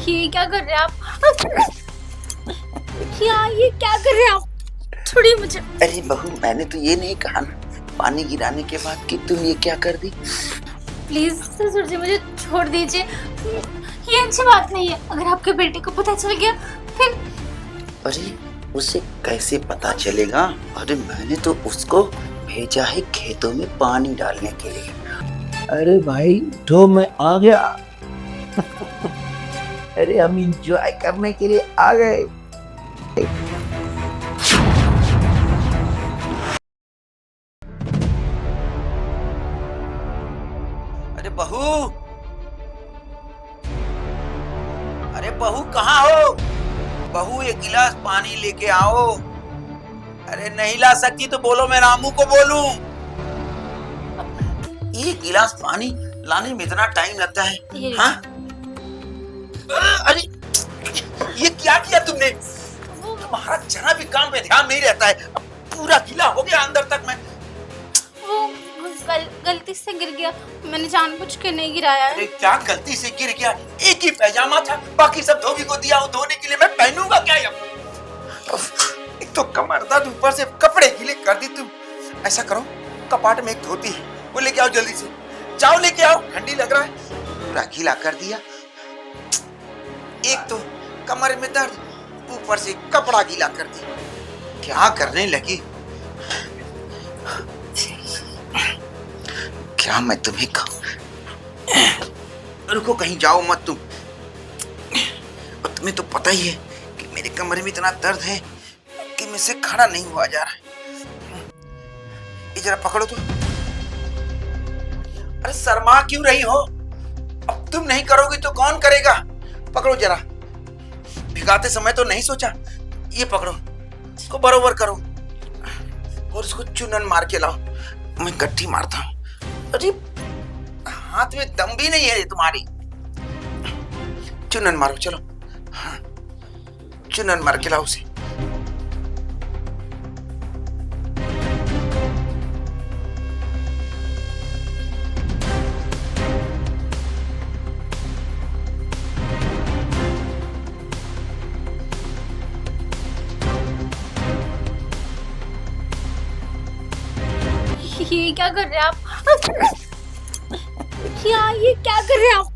ये क्या कर रहे हैं आप? ये क्या कर रहे हैं आप? छोड़िए मुझे। अरे बहू, मैंने तो ये नहीं कहा ना पानी गिराने के बाद कि तुम ये क्या कर दी। प्लीज ससुर जी मुझे छोड़ दीजिए। ये अच्छी बात नहीं है। अगर आपके बेटे को पता चल गया फिर। अरे उसे कैसे पता चलेगा? अरे मैंने तो उसको भेजा है खेतों में पानी डालने के लिए। अरे भाई तो मैं आ गया। अरे हम इंजॉय करने के लिए आ गए। अरे बहू, अरे बहू कहाँ हो? बहू एक गिलास पानी लेके आओ। अरे नहीं ला सकती तो बोलो, मैं रामू को बोलूं। ये गिलास पानी लाने में इतना टाइम लगता है? हाँ? अरे ये क्या किया तुमने? तुम्हारा जरा भी काम पे ध्यान नहीं रहता है। अब पूरा गीला हो गया अंदर तक। मैं गलती से गिर गया। मैंने जानबूझ के नहीं गिराया है। अरे क्या गलती से गिर गया? एक ही पैजामा था, बाकी सब धोबी को दिया। वो धोने के लिए मैं पहनूंगा क्या? एक तो कमर दर्द, ऊपर से कपड़े गीले कर दी तुम। ऐसा करो, कपाट में एक धोती है, वो लेके आओ जल्दी से। जाओ लेके आओ, ठंडी लग रहा है। पूरा गीला कर दिया। एक तो कमर में दर्द, ऊपर से कपड़ा गीला कर दिया। क्या करने लगी? क्या मैं तुम्हें कहूं? रुको, कहीं जाओ मत तुम। और तुम्हें तो पता ही है कि मेरे कमरे में इतना दर्द है कि मुझसे खड़ा नहीं हुआ जा रहा है। ये जरा पकड़ो तो। अरे शर्मा क्यों रही हो? अब तुम नहीं करोगी तो कौन करेगा? पकड़ो जरा। भिगाते समय तो नहीं सोचा। ये पकड़ो, इसको बरोबर करो और इसको चुनन मार के लाओ। मैं गट्ठी मारता हूँ। अरे हाथ में दम भी नहीं है तुम्हारी। चुनन मारो, चलो। हाँ, चुनन मार के लाओ उसे। ये क्या कर रहे हैं आप? ये क्या कर रहे हैं आप?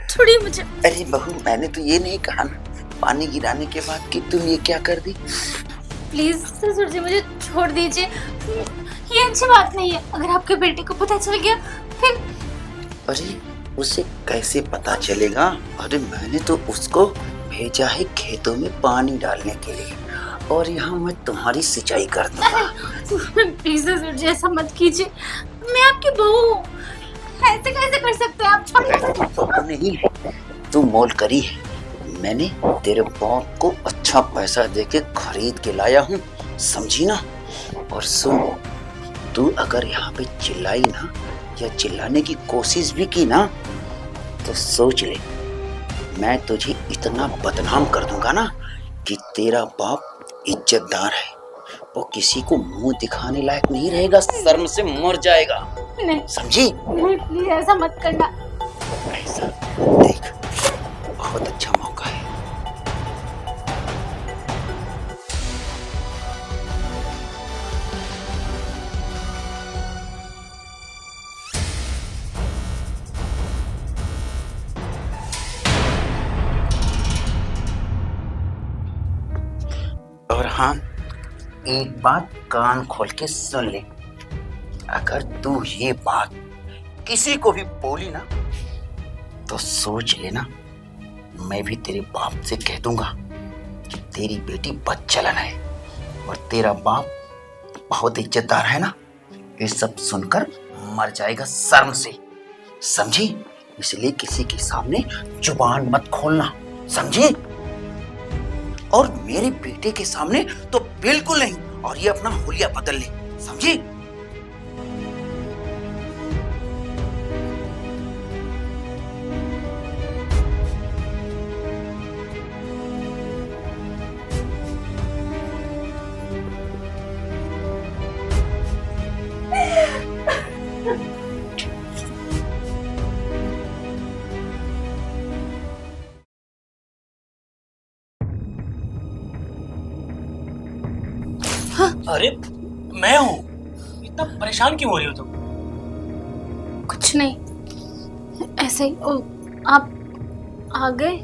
छोड़िए मुझे। अरे बहू, मैंने तो ये नहीं कहा ना पानी गिराने के बाद कि तुम ये क्या कर दी। प्लीज ससुर जी मुझे छोड़ दीजिए। ये अच्छी बात नहीं है। अगर आपके बेटे को पता चल गया फिर। अरे उसे कैसे पता चलेगा? अरे मैंने तो उसको भेजा है खेतों में पानी डालने के लिए, और यहाँ मैं तुम्हारी सिंचाई कर दूंगा। प्लीज ससुर जी ऐसा मत कीजिए। मैं आपकी बहू हूँ। ऐसे कैसे कर सकते हैं आप? छोड़िए। नहीं, तू मोल करी है। मैंने तेरे बाप को अच्छा पैसा देके खरीद के लाया हूँ, समझी ना? और सुन, तू अगर यहाँ पे चिल्लाई ना या चिल्लाने की कोशिश भी की ना तो सोच ले, मैं तुझे इतना बदनाम कर दूंगा ना कि तेरा बाप इज्जतदार है, वो किसी को मुंह दिखाने लायक नहीं रहेगा, शर्म से मर जाएगा। नहीं समझी? नहीं, प्लीज ऐसा मत करना। ऐसा देख, बहुत अच्छा मौका है। और हाँ, एक बात कान खोल के सुन ले। अगर तू ये बात किसी को भी बोली ना तो सोच लेना, मैं भी तेरे बाप से कह दूंगा कि तेरी बेटी बदचलन है और तेरा बाप बहुत इज्जतदार है ना। ये सब सुनकर मर जाएगा शर्म से, समझी? इसलिए किसी के सामने जुबान मत खोलना, समझी? और मेरे बेटे के सामने तो बिल्कुल नहीं। और ये अपना हुलिया बदल ले, समझी? अरे मैं हूँ, इतना परेशान क्यों हो रही हो तुम? कुछ नहीं, ऐसे ही। आप आ गए?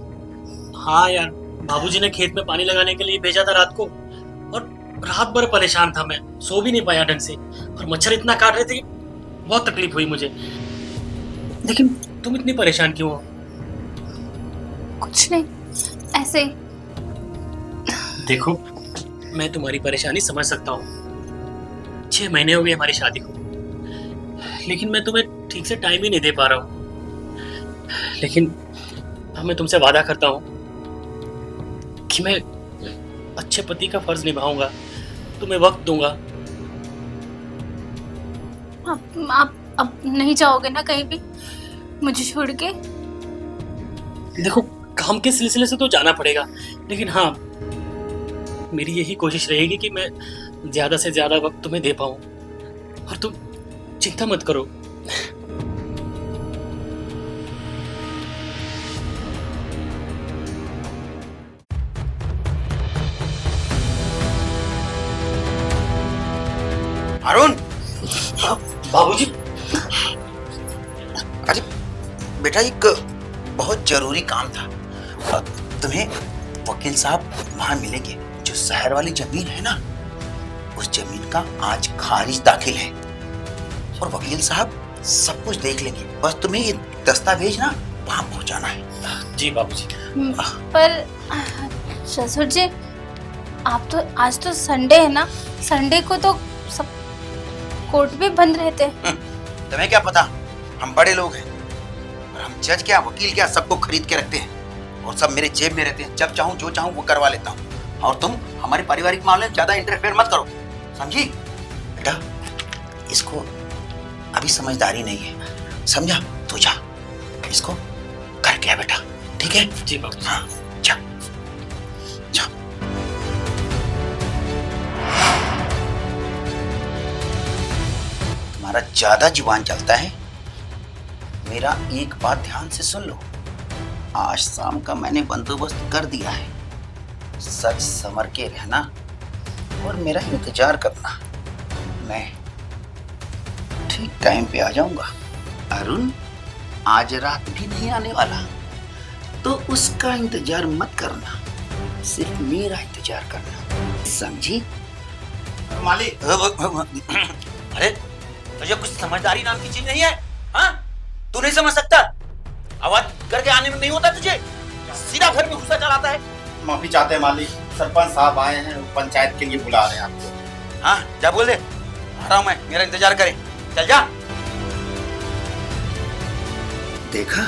हाँ यार, बाबूजी ने खेत में पानी लगाने के लिए भेजा था रात को, और रात भर परेशान था मैं, सो भी नहीं पाया ढंग से, और मच्छर इतना काट रहे थे कि बहुत तकलीफ हुई मुझे। लेकिन तुम इतनी परेशान क्यों हो? कुछ नहीं, ऐसे ही। देखो, मैं तुम्हारी परेशानी समझ सकता हूँ। 6 महीने हो गए हमारी शादी को, लेकिन मैं तुम्हें ठीक से टाइम ही नहीं दे पा रहा हूँ। लेकिन अब मैं तुमसे वादा करता हूँ कि मैं अच्छे पति का फर्ज निभाऊंगा, तुम्हें वक्त दूंगा। आप अब नहीं जाओगे ना कहीं भी मुझे छोड़ के? देखो, काम के सिलसिले से तो जाना पड़ेगा, लेकिन हाँ, मेरी यही कोशिश रहेगी कि मैं ज्यादा से ज्यादा वक्त तुम्हें दे पाऊं। और तुम चिंता मत करो। अरुण, बाबूजी, अरे बेटा, एक बहुत जरूरी काम था। तुम्हें वकील साहब वहां मिलेंगे। जो शहर वाली जमीन है ना, उस जमीन का आज खारिज दाखिल है, और वकील साहब सब कुछ देख लेंगे। बस तुम्हें ये दस्तावेज ना वहां पहुंचाना है। जी बाबूजी। पर ससुर जी, आप तो आज तो संडे है ना, संडे को तो सब कोर्ट भी बंद रहते हैं। तुम्हें क्या पता, हम बड़े लोग हैं, और हम जज क्या, वकील क्या, सबको खरीद के रखते हैं, और सब मेरे जेब में रहते हैं। जब चाहूँ जो चाहूँ वो करवा लेता हूँ। और तुम हमारे पारिवारिक मामले में ज्यादा इंटरफेयर मत करो, समझी? बेटा, इसको अभी समझदारी नहीं है, समझा? तू जा, इसको करके आ बेटा, ठीक है? जी बाबूजी। हाँ, जा जा। तुम्हारा ज्यादा जुबान चलता है। मेरा एक बात ध्यान से सुन लो। आज शाम का मैंने बंदोबस्त कर दिया है। सच संवर के रहना और मेरा इंतजार करना। मैं ठीक टाइम पे आ जाऊंगा। अरुण आज रात भी नहीं आने वाला, तो उसका इंतजार मत करना, सिर्फ मेरा इंतजार करना, समझी? मालिक, अरे तुझे कुछ समझदारी नाम की चीज नहीं है? हाँ, तू नहीं समझ सकता? आवाज करके आने में नहीं होता तुझे? सीधा घर में घुसा चलाता है। माफी चाहते हैं मालिक, सरपंच साहब आए हैं, पंचायत के लिए बुला रहे हैं आपको। हाँ, जा बोल दे, आ रहा हूं मैं, मेरा इंतजार करे। चल जा। देखा,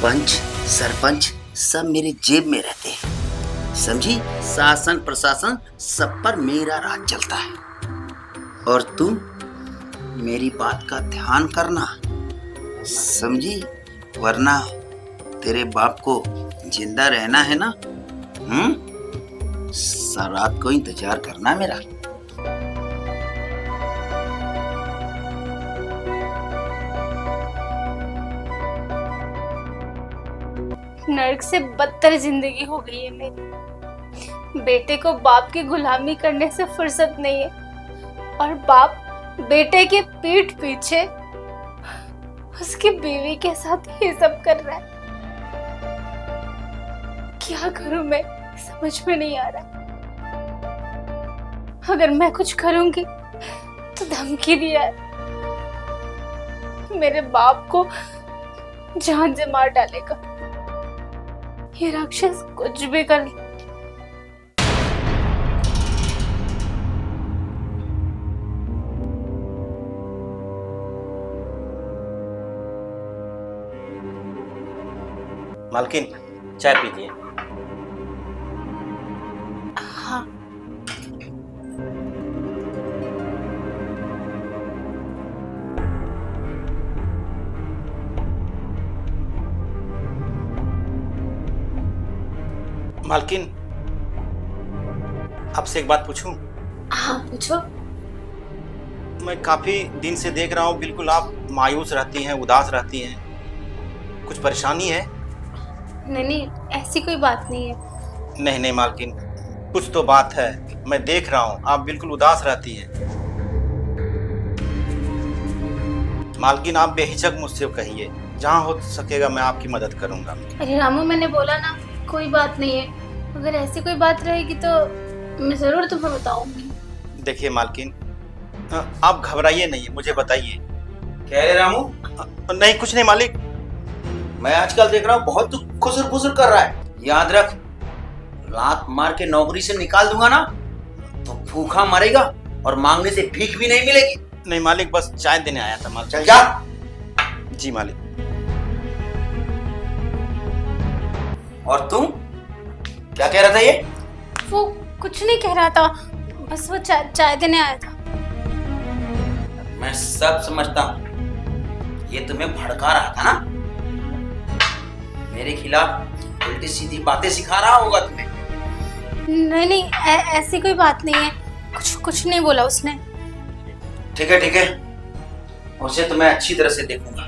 पंच सरपंच सब मेरे जेब में रहते हैं, समझी? शासन प्रशासन सब पर मेरा राज चलता है, और तुम मेरी बात का ध्यान करना, समझी? वरना तेरे बाप को जिंदा रहना है ना, रात को इंतजार करना मेरा। नर्क से बदतर जिंदगी हो गई है मेरी। बेटे को बाप की गुलामी करने से फुर्सत नहीं है, और बाप बेटे के पीठ पीछे उसकी बीवी के साथ ये सब कर रहा है। क्या करूं मैं, समझ में नहीं आ रहा। अगर मैं कुछ करूंगी तो धमकी दिया है, मेरे बाप को जान से मार डालेगा। ये राक्षस कुछ भी कर ले। मालकिन, चाय पीजिए। हाँ, मालकिन, आपसे एक बात पूछूं? हाँ पूछो। मैं काफी दिन से देख रहा हूँ, बिल्कुल आप मायूस रहती हैं, उदास रहती हैं। कुछ परेशानी है? नहीं नहीं, ऐसी कोई बात नहीं है। नहीं नहीं मालकिन, कुछ तो बात है। मैं देख रहा हूँ आप बिल्कुल उदास रहती हैं। मालकिन आप बेहिचक मुझसे कहिए, जहाँ हो सकेगा मैं आपकी मदद करूंगा। अरे रामू, मैंने बोला ना कोई बात नहीं है। अगर ऐसी कोई बात रहेगी तो मैं जरूर तुम्हें बताऊंगी। देखिए मालकिन, आप घबराइए नहीं, मुझे बताइए। क्या है रामू? नहीं कुछ नहीं मालिक। मैं आजकल देख रहा हूँ बहुत खुसर फुसर कर रहा है। याद रख, लात मार के नौकरी से निकाल दूंगा ना तो भूखा मरेगा और मांगने से भीख भी नहीं मिलेगी। नहीं मालिक, बस चाय देने आया था मालिक। चल जा। जी मालिक। और तुम क्या कह रहा था? ये वो कुछ नहीं कह रहा था, बस वो चाय देने आया था। मैं सब समझता हूँ, ये तुम्हें भड़का रहा था ना, मेरे खिलाफ उल्टी सीधी बातें सिखा रहा होगा तुम्हें। नहीं नहीं, ऐसी कोई बात नहीं है। कुछ नहीं बोला उसने। ठीक है ठीक है, उसे तो मैं अच्छी तरह से देखूंगा।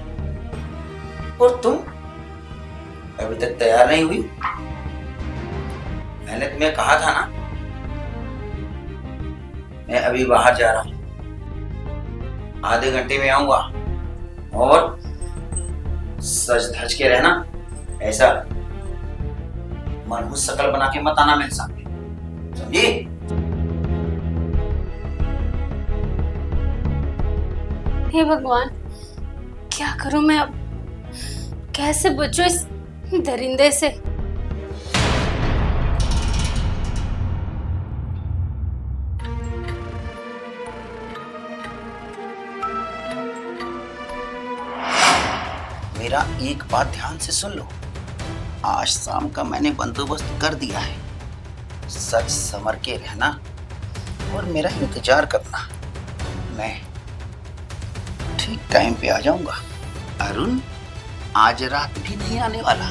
और तुम अभी तक तैयार नहीं हुई? मैंने तुम्हें कहा था ना, मैं अभी बाहर जा रहा हूं, आधे घंटे में आऊंगा। और सज धज के रहना, ऐसा मनहूस शकल बना के मत आना मेरे सामने, समझी? हे भगवान, क्या करूं मैं अब? कैसे बचूं इस दरिंदे से? मेरा एक बात ध्यान से सुन लो, आज शाम का मैंने बंदोबस्त कर दिया है। सच संवर के रहना और मेरा इंतजार करना, मैं ठीक टाइम पे आ जाऊंगा। अरुण आज रात भी नहीं आने वाला,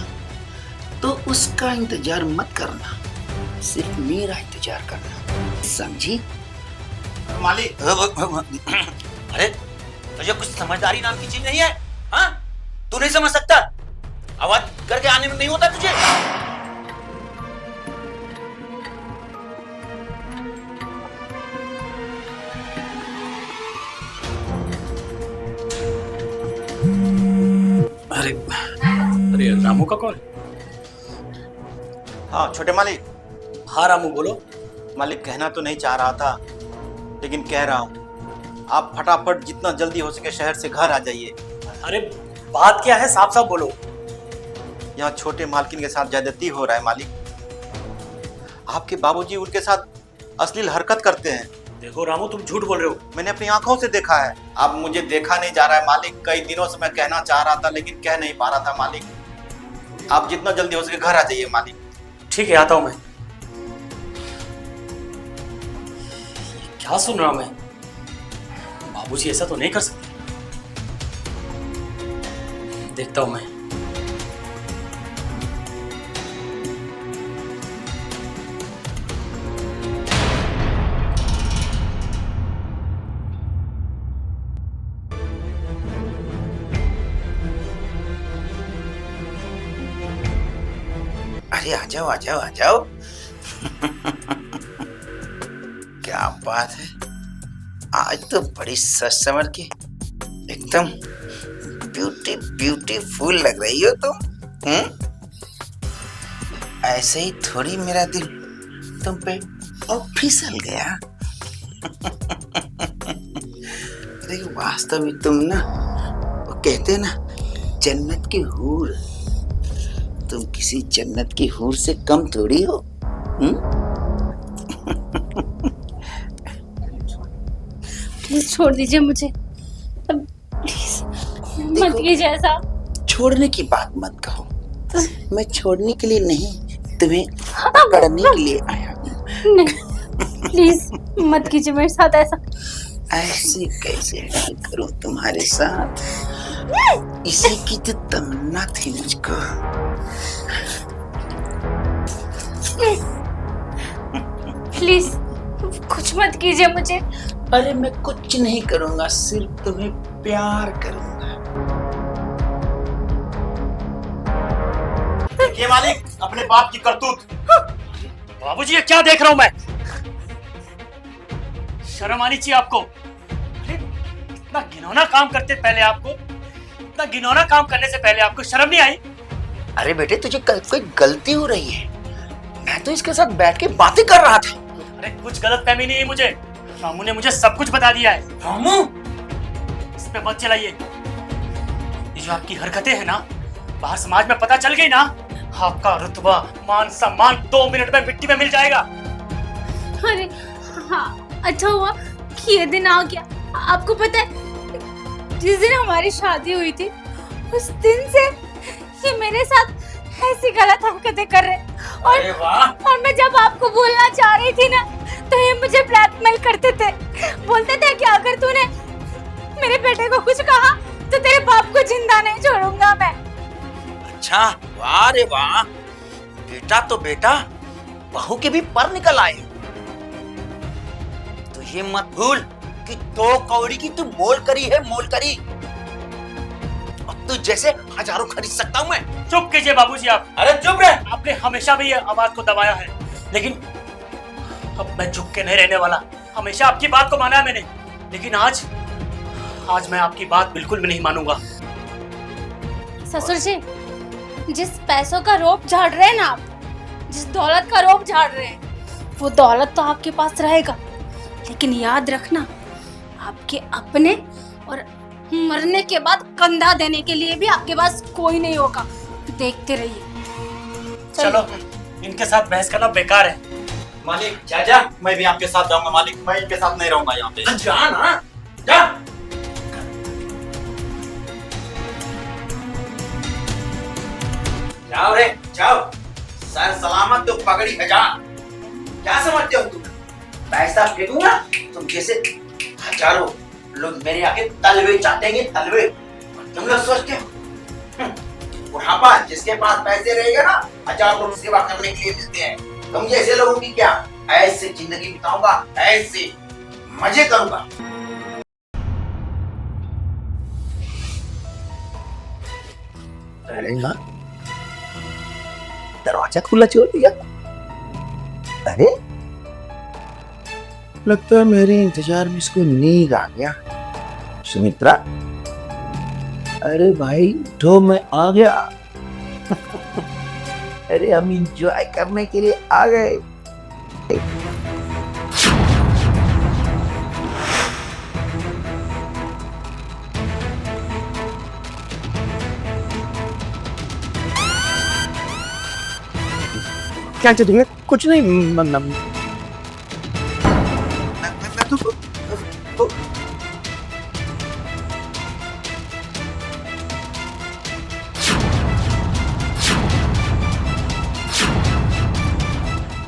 तो उसका इंतजार मत करना, सिर्फ मेरा इंतजार करना, समझी? मालिक, अरे तुझे कुछ समझदारी नाम की चीज नहीं है? हाँ, तू नहीं समझ सकता? आवाज करके आने में नहीं होता तुझे? अरे अरे रामू का कॉल। हाँ छोटे मालिक। हाँ रामू बोलो। मालिक, कहना तो नहीं चाह रहा था, लेकिन कह रहा हूँ, आप फटाफट जितना जल्दी हो सके शहर से घर आ जाइए। अरे बात क्या है, साफ साफ बोलो। यहाँ छोटे मालकिन के साथ ज्यादती हो रहा है मालिक। आपके बाबूजी उनके साथ अश्लील हरकत करते हैं। देखो रामू, तुम झूठ बोल रहे हो। मैंने अपनी आंखों से देखा है। अब मुझे देखा नहीं जा रहा है मालिक। कई दिनों से मैं कहना चाह रहा था, लेकिन कह नहीं पा रहा था मालिक। आप जितना जल्दी हो सके घर आ जाइए मालिक। ठीक है, आता हूं मैं। क्या सुन रहा हूं मैं? बाबूजी ऐसा तो नहीं कर सकते। देखता हूं मैं। अरे आ जाओ आ जाओ आ जाओ। क्या बात है, आज तो बड़ी सच संवर के एकदम ब्यूटीफुल लग रही हो तुम। ऐसे ही थोड़ी मेरा दिल तुम पे और फिसल गया। अरे वास्तव में तुम ना, वो कहते हैं ना, जन्नत की हूर। तुम किसी जन्नत की हूर से कम थोड़ी हो। प्लीज छोड़ दीजिए मुझे, प्लीज मत कीजिए ऐसा। छोड़ने की बात मत कहो, मैं छोड़ने के लिए नहीं, तुम्हें पकड़ने के लिए आया हूँ। नहीं प्लीज मत कीजिए मेरे साथ ऐसा। ऐसे कैसे करूं तुम्हारे साथ? इसी की तो तमन्ना थी मुझको। प्लीज कुछ मत कीजिए मुझे। अरे मैं कुछ नहीं करूंगा, सिर्फ तुम्हें प्यार करूंगा। देखिए मालिक, अपने बाप की करतूत। बाबूजी, ये क्या देख रहा हूं मैं? शर्म आनी चाहिए आपको। अरे इतना घिनौना काम करते पहले आपको, इतना घिनौना काम करने से पहले आपको शर्म नहीं आई? अरे बेटे तुझे कोई गलती हो रही है, मैं तो इसके साथ बैठ के बातें कर रहा था। अरे कुछ गलतफहमी नहीं है मुझे, रामू ने मुझे सब कुछ बता दिया है। रामू, इस पे मत चलाइए। ये जो आपकी हरकतें हैं ना, बाहर समाज में पता चल गई ना, आपका रुतबा मान सम्मान 2 मिनट में मिट्टी में मिल जाएगा। अरे हाँ, अच्छा हुआ कि ये दिन आ गया। आपको पता है जिस दिन हमारी शादी हुई थी, उस दिन से ये मेरे साथ ऐसी गलत हरकतें कर रहे अरे वाह। और मैं जब आपको बोलना चाह रही थी ना, तो ये मुझे ब्लैकमेल करते थे। बोलते थे कि अगर तूने मेरे बेटे को कुछ कहा तो तेरे बाप को जिंदा नहीं छोड़ूंगा मैं। अच्छा, वाह रे वाह, बेटा तो बेटा, बहू के भी पर निकल आए। तो ये मत भूल कि 2 कौड़ी की तू मोल करी है, मोल करी। और तू जैसे हजारों खरीद सकता हूं मैं। चुप कीजिए बाबूजी आप। अरे चुप रहे। आपने हमेशा भी ये आवाज को दबाया है, लेकिन अब मैं चुप के नहीं रहने वाला। हमेशा आपकी बात को माना है मैंने, लेकिन आज मैं आपकी बात बिल्कुल भी नहीं मानूंगा। ससुर जी, जिस पैसों का रोप झाड़ रहे हैं ना आप, जिस दौलत का रोप झाड़ रहे हैं, वो दौलत तो आपके पास रहेगा, लेकिन याद रखना आपके अपने और मरने के बाद कंधा देने के लिए भी आपके पास कोई नहीं होगा। देखते रहिए। चलो, इनके साथ बहस करना बेकार है। मालिक जा जा, मैं भी आपके साथ जाऊंगा मालिक, मैं इनके साथ नहीं रहूंगा यहाँ पे। जा ना, जा। जाओ रे, जाओ। सर सलामत तो पगड़ी हजार। क्या समझते हो तुम? पैसा फेंकूंगा तुम जैसे हजारों लोग मेरे आगे तलवे चाटेंगे, तलवे। तुम लोग सोचते हो बुढ़ापा जिसके पास पैसे रहेगा ना, 1000 लोग सेवा करने के लिए मिलते हैं। तुम जैसे लोगों की क्या ऐसे जिंदगी बिताऊंगा, ऐसे मजे करूंगा। रहेगा, दरवाजा खुला छोड़ दिया। अरे लगता है मेरे इंतजार में इसको नींद आ गया। सुमित्रा, अरे भाई उठो, मैं आ गया। अरे हम इंजॉय करने के लिए आ गए। क्या चाहिए? कुछ नहीं,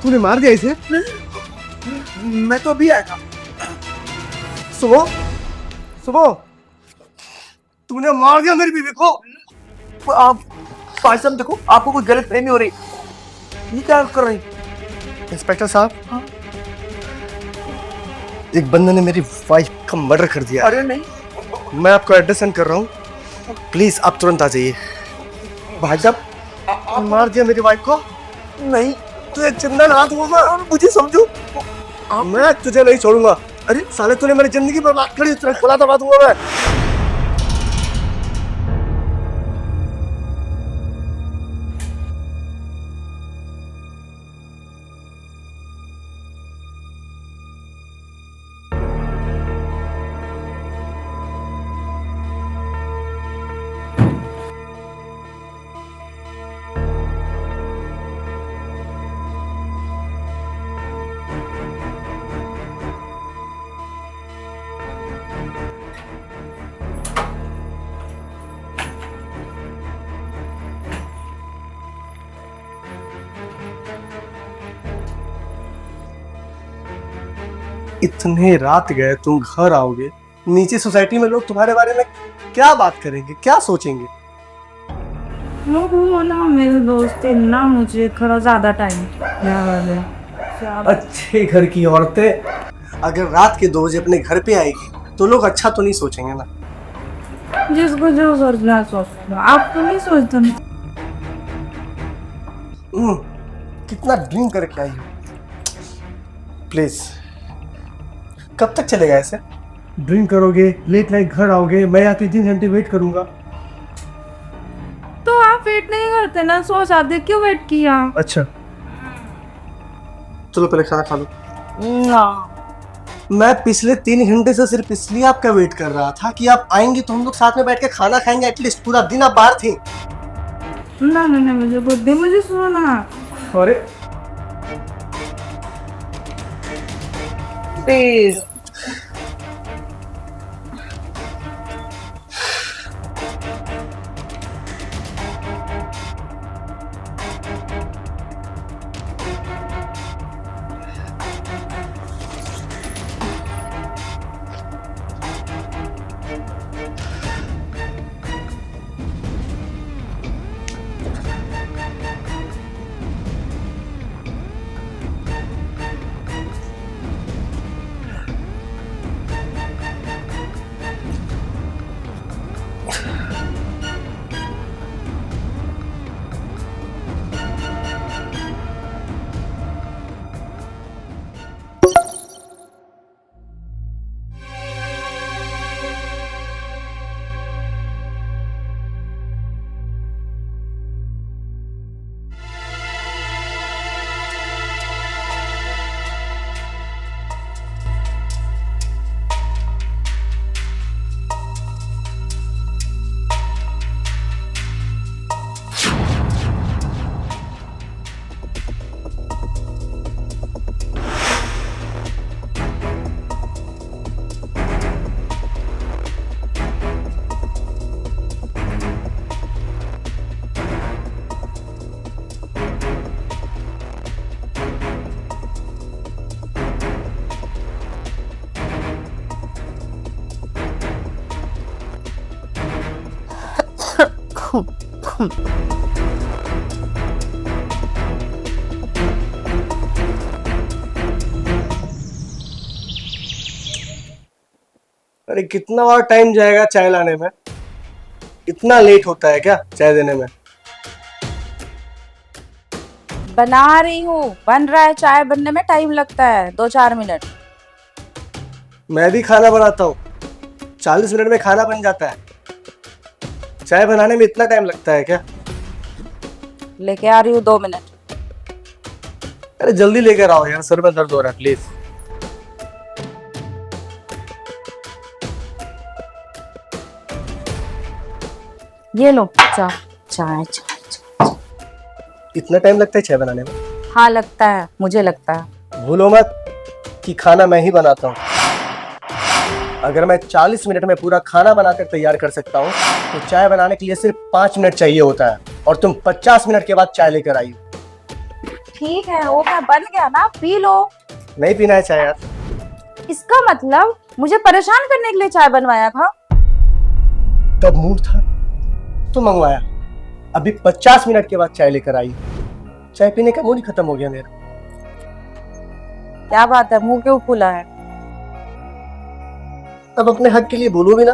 तूने मार दिया इसे? मैं तो अभी आया। सुबह सुबह तूने मार दिया मेरी बीवी को। आप भाई साहब देखो, आपको कोई गलत फहमी हो रही। ये क्या कर रही? इंस्पेक्टर साहब, एक बंदे ने मेरी वाइफ का मर्डर कर दिया। अरे नहीं, मैं आपको एड्रेस सेंड कर रहा हूँ, प्लीज आप तुरंत आ जाइए। भाई साहब मार दिया मेरी वाइफ को। नहीं, तू एक चंदन हाथ होगा, मुझे समझो, मैं तुझे नहीं छोड़ूंगा। अरे साले तूने मेरी जिंदगी बर्बाद करी, तुझे खुला दबा दूंगा मैं। इतने रात गए, तुम घर आओगे, नीचे सोसाइटी में लोग तुम्हारे बारे में क्या बात करेंगे, क्या सोचेंगे? वो ना मेरे दोस्त थे ना, मुझे थोड़ा ज्यादा टाइम अच्छे घर की औरतें अगर रात के 2 बजे अपने घर पे आएगी तो लोग अच्छा तो नहीं सोचेंगे ना। जिसको जो सोचना सोचना, आप तो नहीं सोचते ना। कितना ड्रिंक करके आई हो। प्लीज कब तक चलेगा ऐसे? ड्रिंक करोगे, लेट नाइट घर आओगे, मैं यहाँ 3 घंटे वेट करूंगा। तो आप वेट नहीं करते ना, सो जाते, क्यों वेट किया? अच्छा चलो पहले खाना खा लो। ना मैं पिछले 3 घंटे से सिर्फ इसलिए आपका वेट कर रहा था कि आप आएंगे तो हम लोग साथ में बैठ के खाना खाएंगे। एटलीस्ट पूरा दिन आप बाहर थी। ना ना ना, मुझे बुद्धि, मुझे सोना। अरे प्लीज। अरे कितना और टाइम जाएगा चाय लाने में? इतना लेट होता है क्या चाय देने में? बना रही हूँ, बन रहा है। चाय बनने में टाइम लगता है 2-4 मिनट। मैं भी खाना बनाता हूँ, 40 मिनट में खाना बन जाता है। चाय बनाने में इतना टाइम लगता है क्या? लेके आ रही हूँ 2 मिनट। अरे जल्दी लेकर आओ यार, सर में दर्द हो रहा है प्लीज। ये लो चाय चाय चाय। इतना टाइम लगता है चाय बनाने में? हाँ लगता है, मुझे लगता है। भूलो मत कि खाना मैं ही बनाता हूँ। अगर मैं 40 मिनट में पूरा खाना बनाकर तैयार कर सकता हूँ तो चाय बनाने के लिए सिर्फ 5 मिनट चाहिए होता है, और तुम 50 मिनट के बाद चाय लेकर आई। ठीक है, वो क्या बन गया ना, पी लो। नहीं पीना है चाय यार। इसका मतलब मुझे परेशान करने के लिए चाय बनवाया था? तब मूड था तो मंगवाया, अभी 50 मिनट के बाद चाय लेकर आई। चाय पीने का मूड ही खत्म हो गया मेरा। क्या बात है, मुंह क्यों फूला है? अब अपने हक के लिए बोलो भी ना।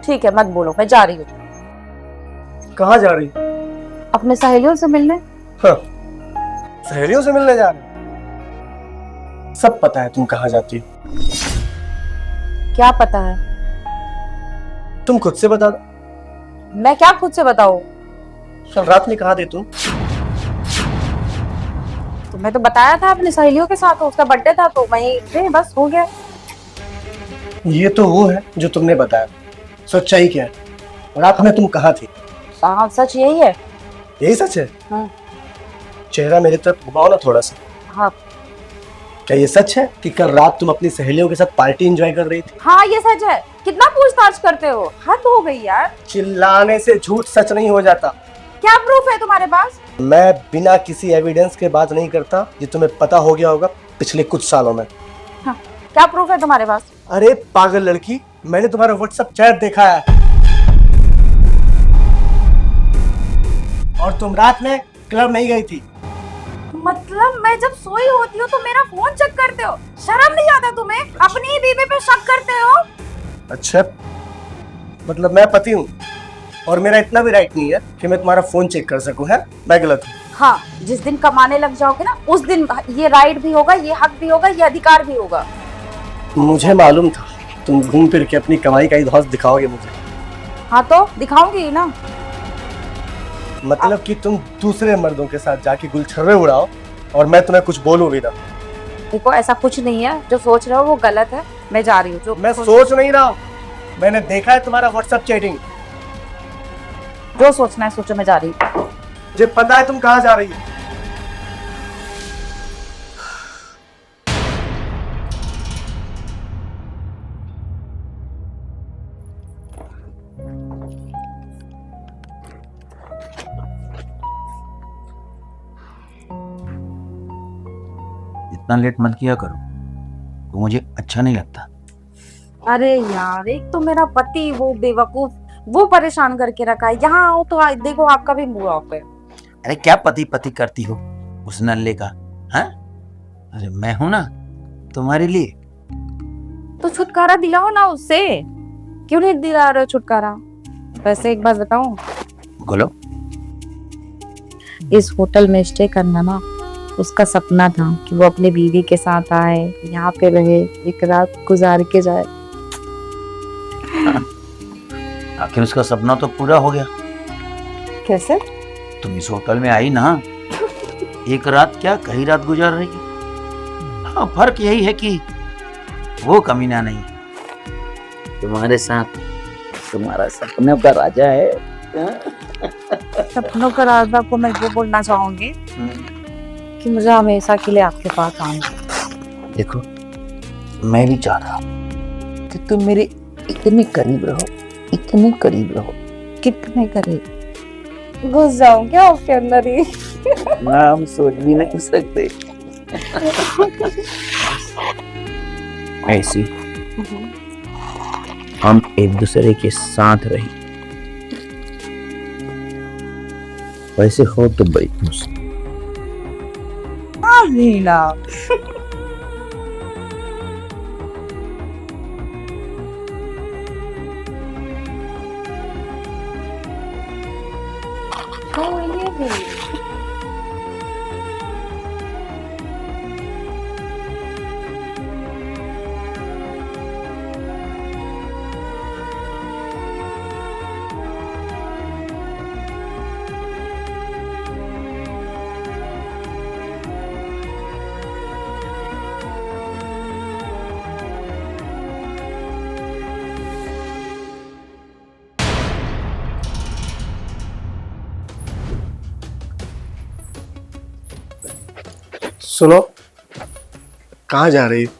ठीक है, मत बोलो, मैं जा रही हूँ। कहाँ जा रही? अपने सहेलियों से मिलने। हाँ, सहेलियों से मिलने जा रही? सब पता है तुम कहाँ जाती हो। क्या पता है? तुम खुद से बता दो। मैं क्या खुद से बताऊँ? कल रात में कहाँ थे तुम? तुम्हें तो बताया था अपनी सहेलियों के साथ, उसका बर्थडे था तो वहीं थे, बस हो गया। ये तो वो है जो तुमने बताया। सच्चाई क्या है? रात में तुम कहाँ थी? हाँ, सच यही है। यही सच है? हाँ। चेहरा मेरी तरफ घुमाओ ना थोड़ा सा। हाँ। क्या ये सच है कि कल रात तुम अपनी सहेलियों के साथ पार्टी एंजॉय कर रही थी? हाँ, ये सच है। कितना पूछताछ करते हो, हद हो गई यार। चिल्लाने से झूठ सच नहीं हो जाता। क्या प्रूफ है तुम्हारे पास? मैं बिना किसी एविडेंस के बात नहीं करता, ये तुम्हें पता हो गया होगा पिछले कुछ सालों में। हाँ, क्या प्रूफ है तुम्हारे पास? अरे पागल लड़की, मैंने तुम्हारा व्हाट्सएप चैट देखा है, और तुम रात में क्लब नहीं गई थी। मतलब मैं जब सोई होती हूँ तो मेरा फोन चेक करते हो? शर्म नहीं आता तुम्हें? अपनी ही बीवी पे शक करते हो? अच्छा, मतलब मैं पति हूँ और मेरा इतना भी राइट नहीं है कि मैं तुम्हारा फोन चेक कर सकूं, है? मैं गलत हूँ। हाँ, जिस दिन कमाने लग जाओगे ना उस दिन ये राइट भी होगा, ये हक भी होगा, ये अधिकार भी होगा। मुझे मालूम था तुम घूम फिर के अपनी कमाई का ही धौंस दिखाओगे मुझे। हाँ तो दिखाऊंगी ही ना। मतलब कि तुम दूसरे मर्दों के साथ जाके गुलछर्रे उड़ाओ और मैं तुम्हें कुछ बोलूं भी ना। देखो ऐसा कुछ नहीं है, जो सोच रहे हो वो गलत है। मैं जा रही हूँ। जो मैं सोच नहीं रहा हूँ, मैंने देखा है तुम्हारा व्हाट्सएप चैटिंग। जो सोचना है सोचो, मैं जा रही हूँ। मुझे पता है तुम कहाँ जा रही हो। इतना लेट मत किया करो, तो मुझे अच्छा नहीं लगता। अरे यार, एक तो मेरा पति वो बेवकूफ, वो परेशान करके रखा है। यहाँ आओ तो देखो आपका भी मूड ऑफ है। अरे क्या पति पति करती हो उस नल्ले का, हाँ? अरे मैं हूं ना तुम्हारे लिए। तो छुटकारा दिलाओ ना उससे, क्यों नहीं दिला रहे हो छुटकारा? वैसे एक बात बताऊं, बोलो। इस होटल में स्टे करना ना उसका सपना था कि वो अपने बीवी के साथ आए, यहाँ पे रहे, एक रात गुजार के जाए। आखिर उसका सपना तो पूरा हो गया। कैसे? तुम इस होटल में आई ना, एक रात क्या कई रात गुजार रही। हाँ, फर्क यही है कि वो कमीना नहीं, तुम्हारे साथ तुम्हारा सपनों का राजा है। सपनों का राजा को मैं वो बोलना चाहूंगी कि मुझे हमेशा के लिए आपके पास आना। देखो, मैं भी चाह रहा हूँ कि तुम मेरे इतने करीब रहो, इतने करीब रहो। कितने करीब? घुस जाऊं क्या आपके अंदर ही? ना, हम सोच भी नहीं सकते। ऐसी हम एक दूसरे के साथ रही, वैसे हो तो बड़ी खुश। लीला सुनो, कहाँ जा रही हो?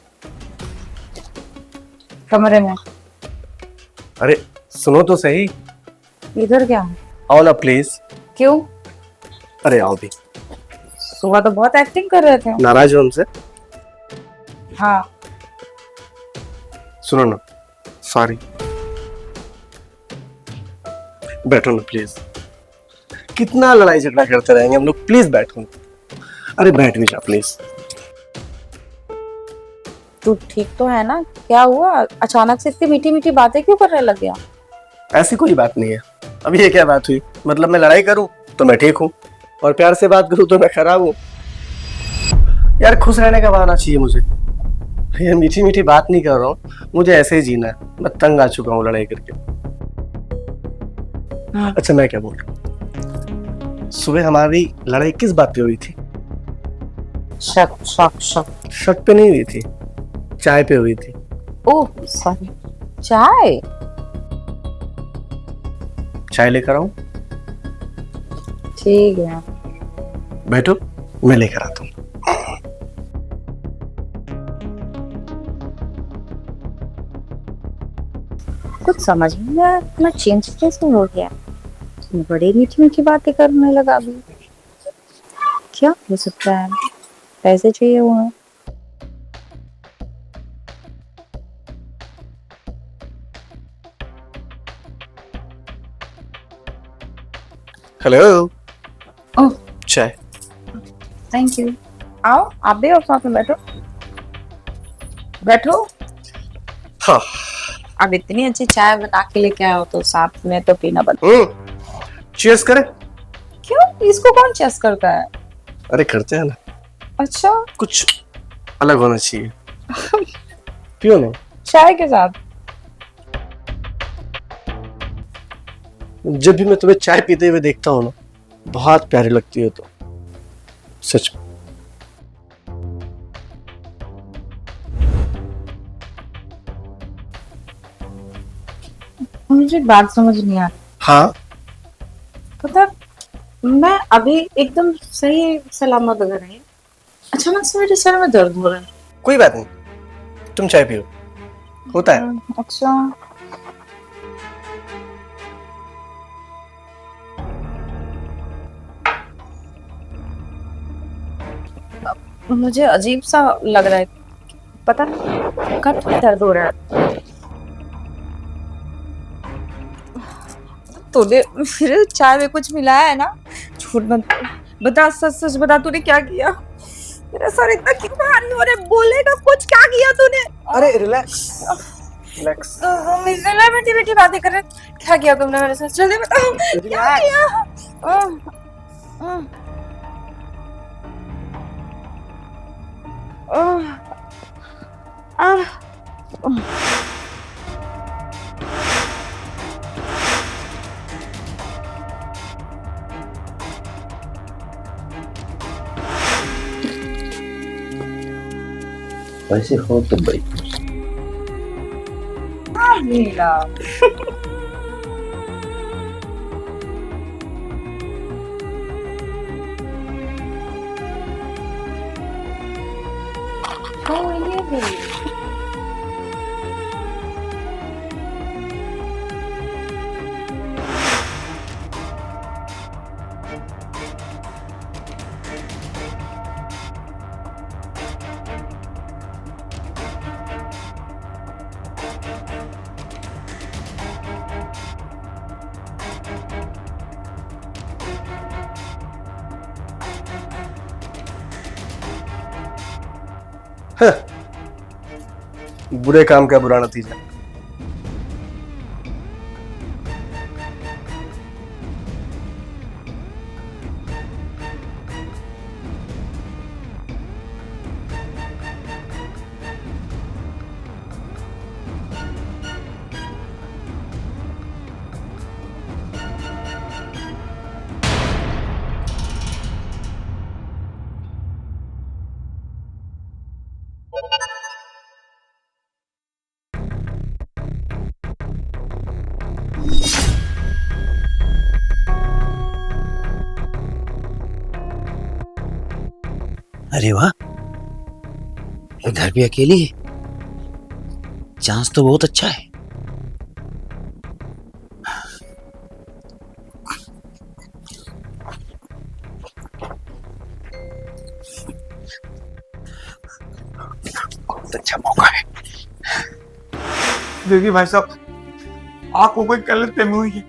कमरे में। अरे सुनो तो सही। इधर क्या? आओ ना प्लीज। क्यों? अरे आओ भी। सुबह तो बहुत एक्टिंग कर रहे थे। नाराज हो हमसे? हाँ। सुनो ना, सॉरी। बैठो ना प्लीज। कितना लड़ाई झगड़ा करते रहेंगे हम लोग, प्लीज बैठो। अरे बैठ भी जा प्लीज। तू ठीक तो है ना? क्या हुआ, अचानक से इतनी मीठी मीठी बातें क्यों करने लग गया? ऐसी कोई बात नहीं है। अब ये क्या बात हुई? मतलब मैं लड़ाई करूं तो मैं ठीक हूं, और प्यार से बात करूं तो मैं खराब हूं? यार खुश रहने का बहाना चाहिए मुझे। ये मीठी मीठी बात नहीं कर रहा हूँ, मुझे ऐसे ही जीना है। मैं तंग आ चुका हूँ लड़ाई करके। अच्छा मैं क्या बोल रहा हूँ, सुबह हमारी लड़ाई किस बात पे हुई थी? शक शक शक। शक पे नहीं हुई थी, चाय पे हुई थी। Oh sorry. चाय? चाय लेकर आऊं? ठीक है। बैठो, मैं लेकर आता हूँ। कुछ समझ नहीं आया, इतना चेंज कैसे हो गया? बड़ी मीठी मीठी बातें करने लगा अभी। क्या हो सकता है? पैसे चाहिए हुए? हेलो। ओह चाय। Thank you. आओ आप भी, और साथ में बैठो। बैठो। हाँ। अब इतनी अच्छी चाय बना के लेके आए हो तो साथ में तो पीना बन। चीयर्स करें? क्यों? इसको कौन चेस करता है? अरे करते हैं ना, अच्छा, कुछ अलग होना चाहिए। क्यों नहीं? चाय के साथ। जब भी मैं तुम्हें चाय पीते हुए देखता हूँ ना, बहुत प्यारी लगती हो तो, सच में। मुझे बात समझ नहीं आ रही। हाँ, पता है, मैं अभी एकदम सही सलामत घर है, अचानक से मेरे सर में दर्द हो रहा है। कोई बात नहीं, तुम चाय पियो, होता है। अच्छा, मुझे अजीब सा लग रहा है, पता नहीं कब दर्द हो रहा है। तूने फिर चाय में कुछ मिलाया है ना? झूठ मत बता, सच सच बता, तूने क्या किया? मेरा सर इतना क्यों भारी हो रहा है? बोलेगा कुछ, क्या किया तूने? अरे रिलैक्स, रिलैक्स। मुझसे ना मीठी मीठी बातें कर रहे, क्या किया तुमने मेरे साथ? जल्दी बताओ, क्या किया? वैसे हो तो बड़ी नीला, ये भी बुरे काम का बुरा नतीजा। अरे वाह, ये घर भी अकेली है, चांस तो बहुत अच्छा है। बहुत अच्छा मौका है। देखिए भाई साहब, आपको कोई गलतफहमी हुई है।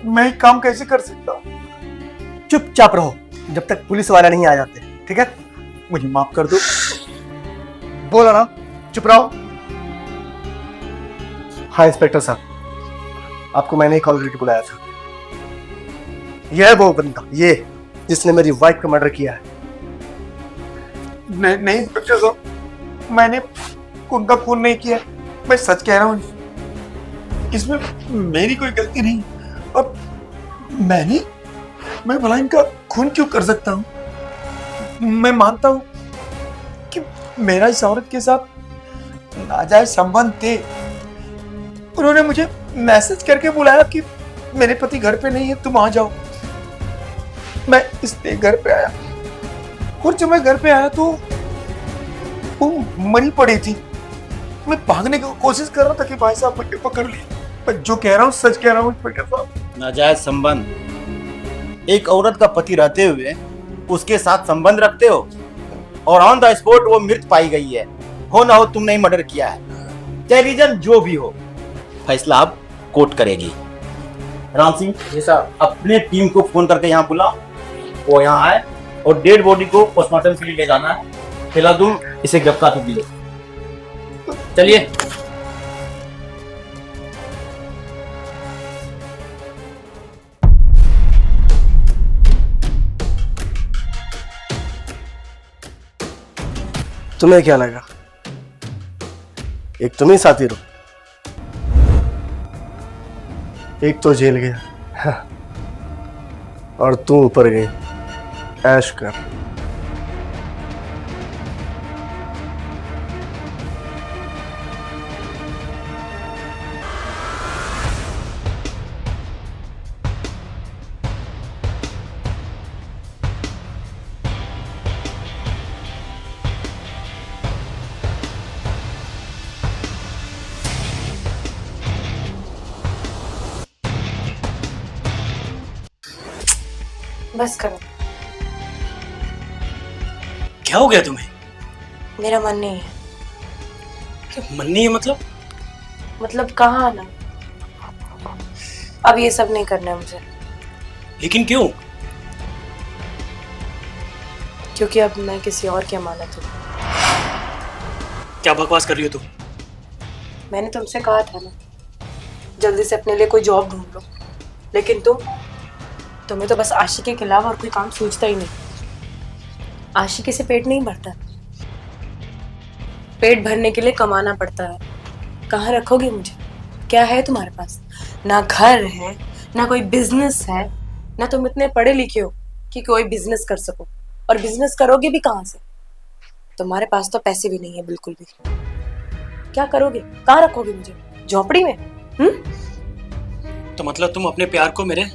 मैं काम कैसे कर सकता हूँ? चुपचाप रहो जब तक पुलिस वाला नहीं आ जाते, ठीक है? मुझे माफ कर दो। बोला ना, चुप रहो। हाँ इंस्पेक्टर साहब, आपको मैंने ही कॉल करके बुलाया था। यह है वो बंदा, ये जिसने मेरी वाइफ का मर्डर किया है। नहीं इंस्पेक्टर साहब, मैंने उनका खून नहीं किया, मैं सच कह रहा हूँ, इसमें मेरी कोई गलती नहीं। अब मैं भला इनका खून क्यों कर सकता हूँ? मैं मानता हूँ कि मेरा इस औरत के साथ नाजायज संबंध थे। उन्होंने मुझे मैसेज करके बुलाया कि मेरे पति घर पे नहीं है, तुम आ जाओ। मैं इसलिए घर पे आया, और जब मैं घर पे आया तो वो मरी पड़ी थी। मैं भागने की कोशिश कर रहा था कि भाई साहब मुझे पकड़ लिए। मैं जो कह रहा हूँ सच कह रहा हूँ इंस्पेक्टर साहब। नाजायज संबंध, एक औरत का पति रहते हुए उसके साथ संबंध रखते हो, और ऑन द स्पॉट वो मृत पाई गई है। हो ना हो तुमने मर्डर किया है, चाहे रीजन जो भी हो, फैसला अब कोर्ट करेगी। राम सिंह जी साहब, अपने टीम को फोन करके यहाँ बुलाओ, वो यहाँ आए और डेड बॉडी को पोस्टमार्टम के लिए ले जाना है। फिलहाल तुम इसे गिरफ्तार कर दीजिए। चलिए। तुम्हें क्या लगा एक तुम ही साथी रहो, एक तो जेल गया और तू ऊपर गई। ऐश कर। बस करो, क्या हो गया तुम्हें? मेरा मन नहीं है। क्या मन नहीं है मतलब कहाँ आना, अब ये सब नहीं करना है मुझे। लेकिन क्यों? क्योंकि अब मैं किसी और की अमानत हूँ। क्या बकवास कर रही हो तुम? मैंने तुमसे कहा था ना, जल्दी से अपने लिए कोई जॉब ढूंढ लो, लेकिन तुम्हें तो बस आशिकी के अलावा और कोई काम सूझता ही नहीं। आशिकी से पेट नहीं भरता, पेट भरने के लिए कमाना पड़ता है। कहाँ रखोगे मुझे? क्या है तुम्हारे पास? ना घर है, ना कोई बिजनेस है, ना तुम इतने पढ़े लिखे हो कि कोई बिजनेस कर सको, और बिजनेस करोगे भी कहाँ से? तुम्हारे पास तो पैसे भी नहीं है बिल्कुल भी। क्या करोगे? कहाँ रखोगे मुझे? झोपड़ी में? तो मतलब तुम अपने प्यार को मेरे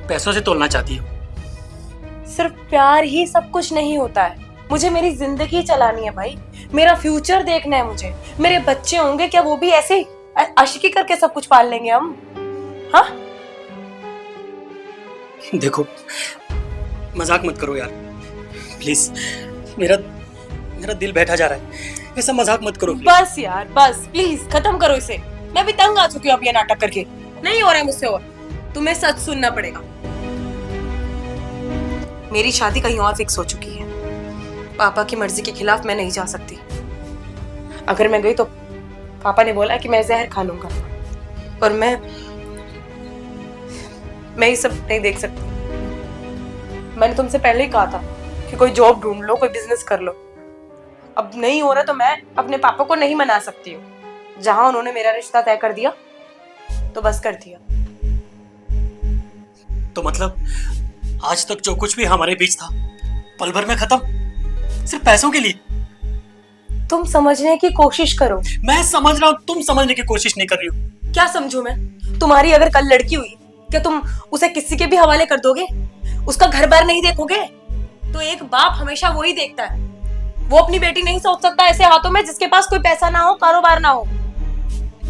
पैसों से तोलना चाहती हो? सिर्फ प्यार ही सब कुछ नहीं होता है। मुझे मेरी जिंदगी चलानी है भाई, मेरा फ्यूचर देखना है मुझे। मेरे बच्चे होंगे, क्या वो भी ऐसे ही आशिकी करके सब कुछ पाल लेंगे हम? हाँ? देखो, मजाक मत करो यार, प्लीज। मेरा दिल बैठा जा रहा है, ऐसा मजाक मत करो। बस यार, बस प्लीज खत्म करो इसे। मैं भी तंग आ चुकी हूँ अब ये नाटक करके, नहीं हो रहा है मुझसे और। तुम्हें सच सुनना पड़ेगा। मेरी शादी कहीं और फिक्स हो चुकी है। पापा की मर्जी के खिलाफ मैं नहीं जा सकती। अगर मैं गई तो पापा ने बोला कि मैं जहर खा लूंगा, और मैं ये सब नहीं देख सकती। मैंने तुमसे पहले ही कहा था कि कोई जॉब ढूंढ लो, कोई बिजनेस कर लो। अब नहीं हो रहा तो मैं अपने पापा को नहीं मना सकती हूँ। जहां उन्होंने मेरा रिश्ता तय कर दिया तो बस कर दिया। तो मतलब आज तक जो कुछ भी हमारे बीच था पल भर में खत्म, सिर्फ पैसों के लिए? तुम समझने की कोशिश करो। मैं समझ रहा हूँ, तुम समझने की कोशिश नहीं कर रही हो। क्या समझूं मैं? तुम्हारी अगर कल लड़की हुई, क्या तुम उसे किसी के भी हवाले कर दोगे? उसका घर बार नहीं देखोगे? तो एक बाप हमेशा वही देखता है। वो अपनी बेटी नहीं सोच सकता ऐसे हाथों में जिसके पास कोई पैसा ना हो, कारोबार ना हो।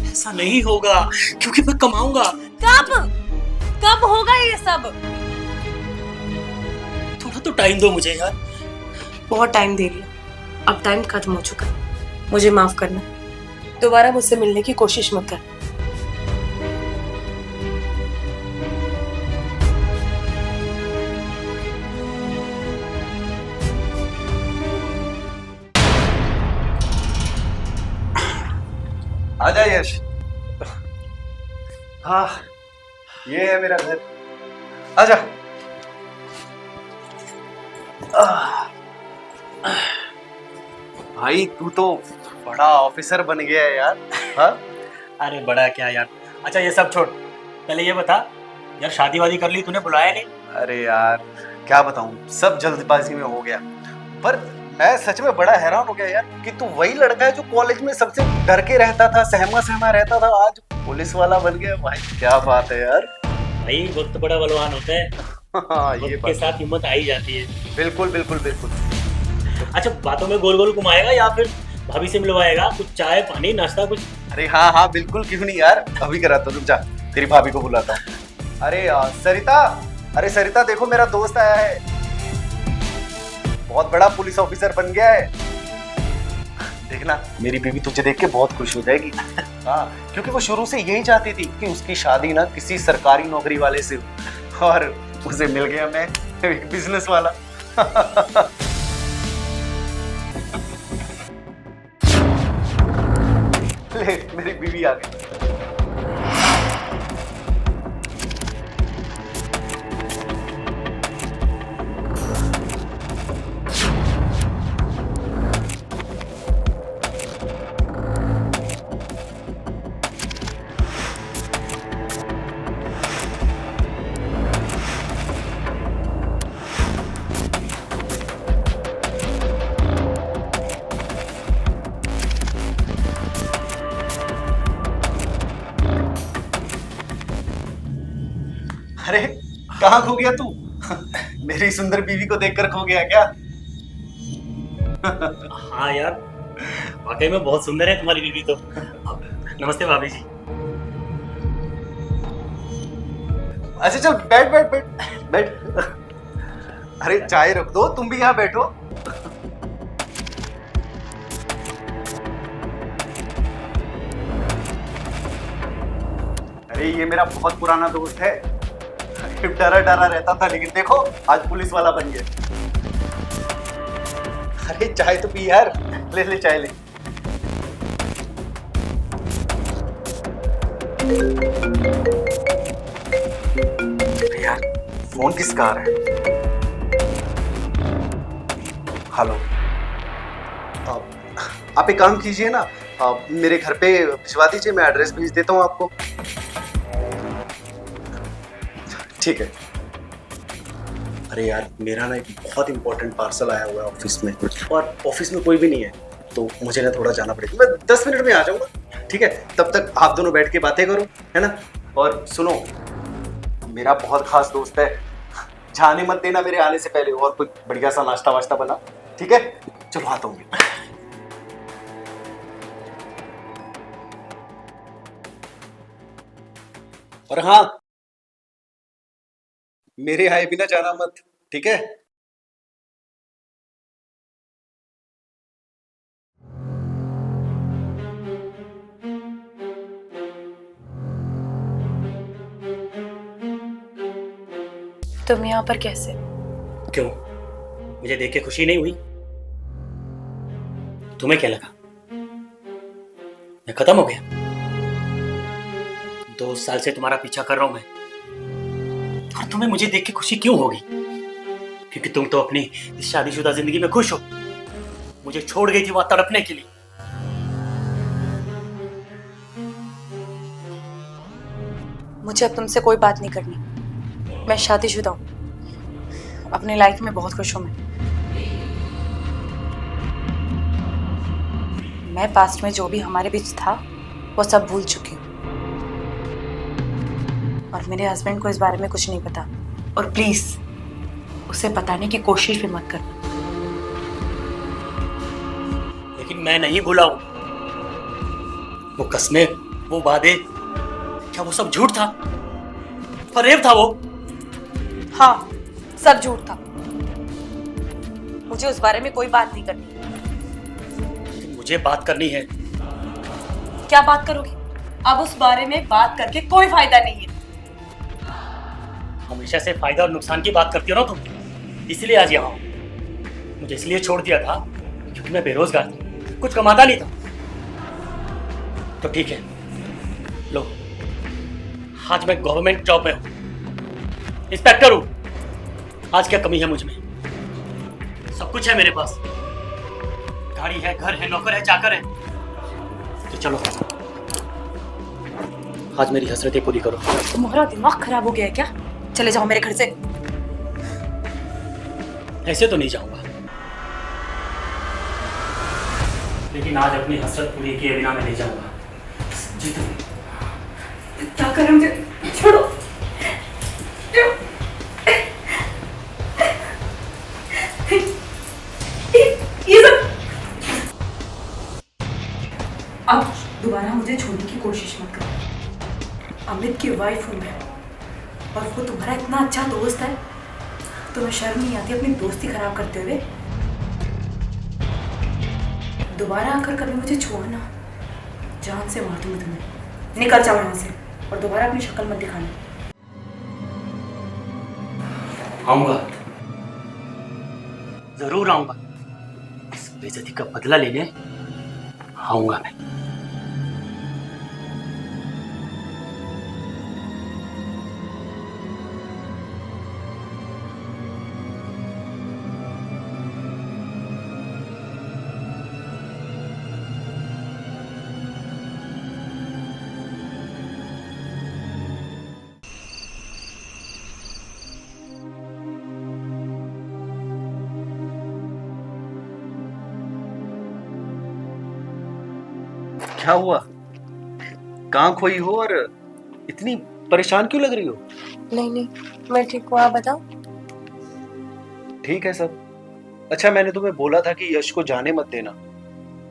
ऐसा नहीं होगा, क्योंकि मैं कमाऊंगा। कब होगा ये सब? थोड़ा तो टाइम दो मुझे यार। बहुत टाइम दे लिया, अब टाइम खत्म हो चुका है। मुझे माफ करना, दोबारा मुझसे मिलने की कोशिश मत कर। आजा यश। हाँ, ये है मेरा घर। आजा। भाई तू तो बड़ा ऑफिसर बन गया है यार। हाँ? अरे बड़ा क्या यार। अच्छा ये सब छोड़, पहले ये बता यार, शादी वादी कर ली, तूने बुलाया नहीं? अरे यार क्या बताऊं, सब जल्दबाजी में हो गया। पर मैं सच में बड़ा हैरान हो गया यार कि तू वही लड़का है जो कॉलेज में सबसे डर के रहता था, सहमा रहता था, आज पुलिस वाला बन गया। भाई क्या बात है यार। भाई वक्त बड़ा बलवान होता है। हाँ, ये वक्त के साथ हिम्मत आ ही जाती है। बिल्कुल बिल्कुल बिल्कुल। अच्छा बातों में गोल गोल घुमाएगा या फिर भाभी से मिलवाएगा? कुछ चाय पानी नाश्ता कुछ? अरे हाँ हाँ बिल्कुल, क्यों नहीं यार, अभी कराता हूँ। रुक जा, तेरी भाभी को बुलाता हूँ। अरे सरिता, अरे सरिता देखो मेरा दोस्त आया है, बहुत बड़ा पुलिस ऑफिसर बन गया है। देखना मेरी बीवी तुझे देख के बहुत खुश हो जाएगी। हाँ, क्योंकि वो शुरू से यही चाहती थी कि उसकी शादी ना किसी सरकारी नौकरी वाले से हो, और उसे मिल गया मैं, एक बिजनेस वाला। ले मेरी बीवी आ गई। अरे कहाँ खो गया तू? मेरी सुंदर बीवी को देखकर खो गया क्या? हाँ यार, वाकई में बहुत सुंदर है तुम्हारी बीवी तो। नमस्ते भाभी जी। अच्छा चल बैठ बैठ बैठ बैठ। अरे चाय रख दो, तुम भी यहाँ बैठो। अरे ये मेरा बहुत पुराना दोस्त है। डरा डरा रहता था लेकिन देखो आज पुलिस वाला बन गया। अरे चाय तो पी यार, ले ले चाय ले। अरे यार फोन किसका आ रहा है? हेलो, आप एक काम कीजिए ना, आप मेरे घर पे भिजवा दीजिए, मैं एड्रेस भेज देता हूँ आपको। ठीक है। अरे यार मेरा ना एक बहुत इंपॉर्टेंट पार्सल आया हुआ है ऑफिस में, और ऑफिस में कोई भी नहीं है, तो मुझे ना थोड़ा जाना पड़ेगा। मैं 10 मिनट में आ जाऊंगा, ठीक है? तब तक आप दोनों बैठ के बातें करो, है ना? और सुनो, मेरा बहुत खास दोस्त है, जाने मत देना मेरे आने से पहले, और कुछ बढ़िया सा नाश्ता वाश्ता बना, ठीक है? चलो आता हूँ। और हाँ, मेरे आए बिना जाना मत, ठीक है? तुम यहाँ पर कैसे? क्यों, मुझे देख के खुशी नहीं हुई? तुम्हें क्या लगा मैं खत्म हो गया? 2 साल से तुम्हारा पीछा कर रहा हूं मैं, और तुम्हें मुझे देख के खुशी क्यों होगी? क्योंकि तुम तो अपनी इस शादीशुदा जिंदगी में खुश हो, मुझे छोड़ गई थी वहां तड़पने के लिए। मुझे अब तुमसे कोई बात नहीं करनी। मैं शादीशुदा हूँ, अपनी लाइफ में बहुत खुश हूँ। मैं पास्ट में जो भी हमारे बीच था वो सब भूल चुकी हूँ, और मेरे हस्बैंड को इस बारे में कुछ नहीं पता। और प्लीज उसे बताने की कोशिश भी मत करना। लेकिन मैं नहीं भूला हूं। वो कस्में, वो वादे, क्या वो सब झूठ था? फरेब था वो? हाँ, सब झूठ था। मुझे उस बारे में कोई बात नहीं करनी। लेकिन मुझे बात करनी है। क्या बात करोगे? अब उस बारे में बात करके कोई फायदा नहीं है। हमेशा से फायदा और नुकसान की बात करती हो ना तुम, इसलिए आज यहाँ हूं। मुझे इसलिए छोड़ दिया था क्योंकि मैं बेरोजगार था, कुछ कमाता नहीं था। तो ठीक है, लो, आज मैं गवर्नमेंट जॉब में हूं, इंस्पेक्टर हूं। आज क्या कमी है मुझ में? सब कुछ है मेरे पास, गाड़ी है, घर है, नौकर है, चाकर है। तो चलो आज मेरी हसरतें पूरी करो। तुम्हारा दिमाग खराब हो गया है क्या? चले जाओ मेरे घर से। ऐसे तो नहीं जाऊंगा, लेकिन आज अपनी हसरत पूरी किए बिना मैं नहीं जाऊंगा। जी क्या करें? मुझे छोड़ो। ये सब अब दोबारा मुझे छोड़ने की कोशिश मत करो। अमित की वाइफ हूं मैं, और वो तुम्हारा इतना अच्छा दोस्त है, तुम्हें शर्म नहीं आती अपनी दोस्ती खराब करते हुए? दोबारा आकर कभी मुझे छुआना, जान से मार दूंगी तुम्हें। निकल जाओ यहाँ से, और दोबारा अपनी शक्ल मत दिखाना। आऊंगा, जरूर आऊंगा। इस बेइज्जती का बदला लेने आऊंगा मैं। क्या हुआ? कहाँ खोई हो और इतनी परेशान क्यों लग रही हो? नहीं नहीं, मैं ठीक हूँ, आप बताओ। ठीक है सब। अच्छा, मैंने तुम्हें बोला था कि यश को जाने मत देना,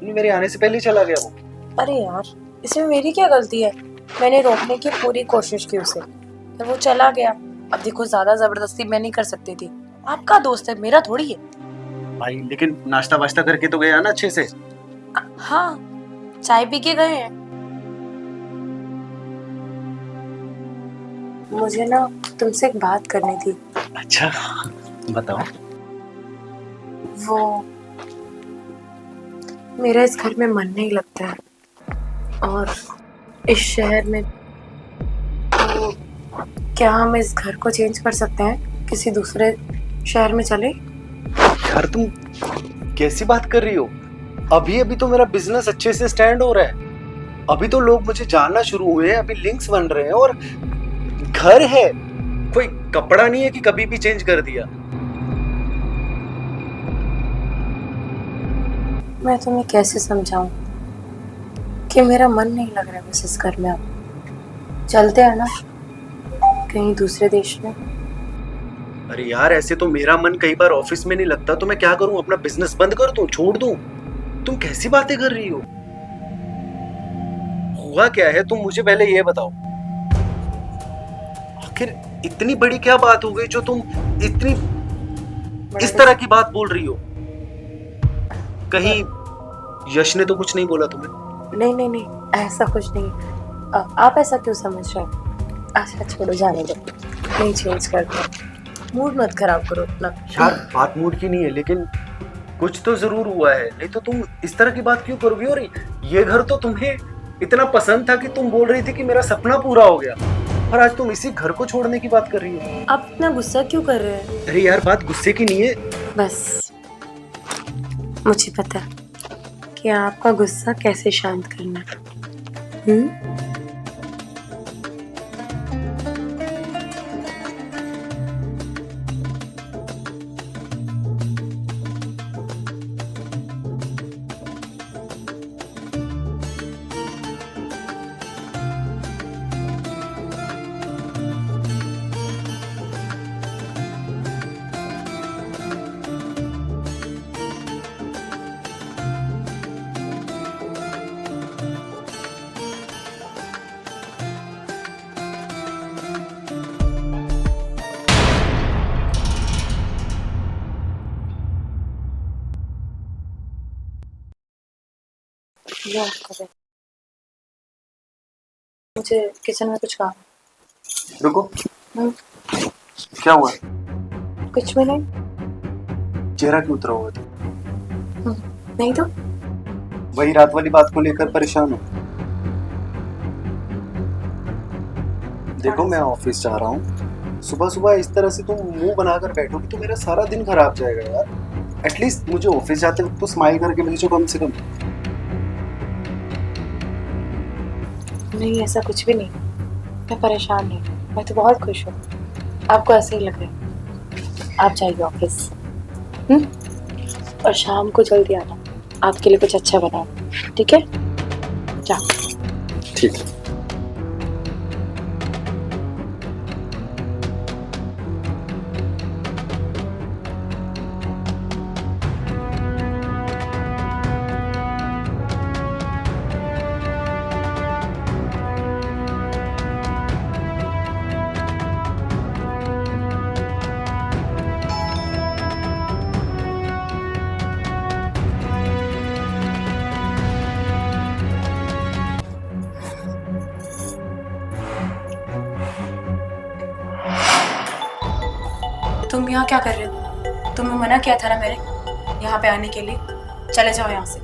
मेरे आने से पहले ही चला गया वो। अरे यार, इसमें मेरी क्या गलती है? मैंने रोकने की पूरी कोशिश की उसे, तो वो चला गया। अब देखो, ज्यादा जबरदस्ती मैं नहीं कर सकती थी। आपका दोस्त है, मेरा थोड़ी है। भाई लेकिन नाश्ता वाश्ता करके तो गया ना अच्छे से? हाँ, चाय पी के गए हैं। मुझे ना तुमसे एक बात करनी थी। अच्छा बताओ। वो मेरा इस घर में मन नहीं लगता है, और इस शहर में, तो क्या हम इस घर को चेंज कर सकते हैं? किसी दूसरे शहर में चले? यार तुम कैसी बात कर रही हो? अभी अभी तो मेरा बिजनेस अच्छे से स्टैंड हो रहा है, अभी तो लोग मुझे जानना शुरू हुए हैं, अभी लिंक्स बन रहे हैं, और घर है, कोई कपड़ा नहीं है कि कभी भी चेंज कर दिया। मैं तुम्हें कैसे समझाऊं कि मेरा मन नहीं लग रहा है बस इस घर में। अब चलते हैं ना कहीं दूसरे देश में। अरे यार, ऐसे तो मेरा मन कई बार ऑफिस में नहीं लगता, तो मैं क्या करूं? अपना बिजनेस बंद कर दूं, छोड़ दूं? तुम कैसी बातें कर रही हो? हुआ क्या है, तुम मुझे पहले ये बताओ। आखिर इतनी बड़ी क्या बात हो गई जो तुम इतनी इस तरह की बात बोल रही हो? कहीं यश ने तो कुछ नहीं बोला तुम्हें? नहीं नहीं नहीं, ऐसा कुछ नहीं। आप ऐसा क्यों समझ रहे हो? अच्छा छोड़ो, जाने दो, नहीं चेंज करते। मूड मत खराब करो अपना। यार बात मूड की नहीं है, लेकिन कुछ तो जरूर हुआ है, नहीं तो तुम इस तरह की बात क्यों करोगी? और ये घर तो तुम्हें इतना पसंद था कि तुम बोल रही थी कि मेरा सपना पूरा हो गया, और आज तुम इसी घर को छोड़ने की बात कर रही हो। आप इतना गुस्सा क्यों कर रहे हैं? अरे यार, बात गुस्से की नहीं है। बस मुझे पता है कि आपका गुस्सा कैसे शांत करना है। ये आपका बैग। मुझे किचन में कुछ काम है। रुको, क्या हुआ? कुछ भी नहीं। चेहरा क्यों उतरा हुआ था? नहीं तो। वही रात वाली बात को लेकर परेशान हो? देखो, मैं ऑफिस जा रहा हूँ, सुबह सुबह इस तरह से तुम मुंह बनाकर बैठोगी तो मेरा सारा दिन खराब जाएगा यार। एटलीस्ट मुझे ऑफिस जाते वक्त तो स्माइल करके भेजो कम से कम। नहीं, ऐसा कुछ भी नहीं, मैं परेशान नहीं, मैं तो बहुत खुश हूँ। आपको ऐसे ही लग रहा है। आप जाइए ऑफिस, और शाम को जल्दी आना, आपके लिए कुछ अच्छा बनाओ, ठीक है? जाओ। ठीक है। तुम यहाँ क्या कर रहे हो? तुमने मना किया था ना मेरे यहाँ पे आने के लिए। चले जाओ यहाँ से।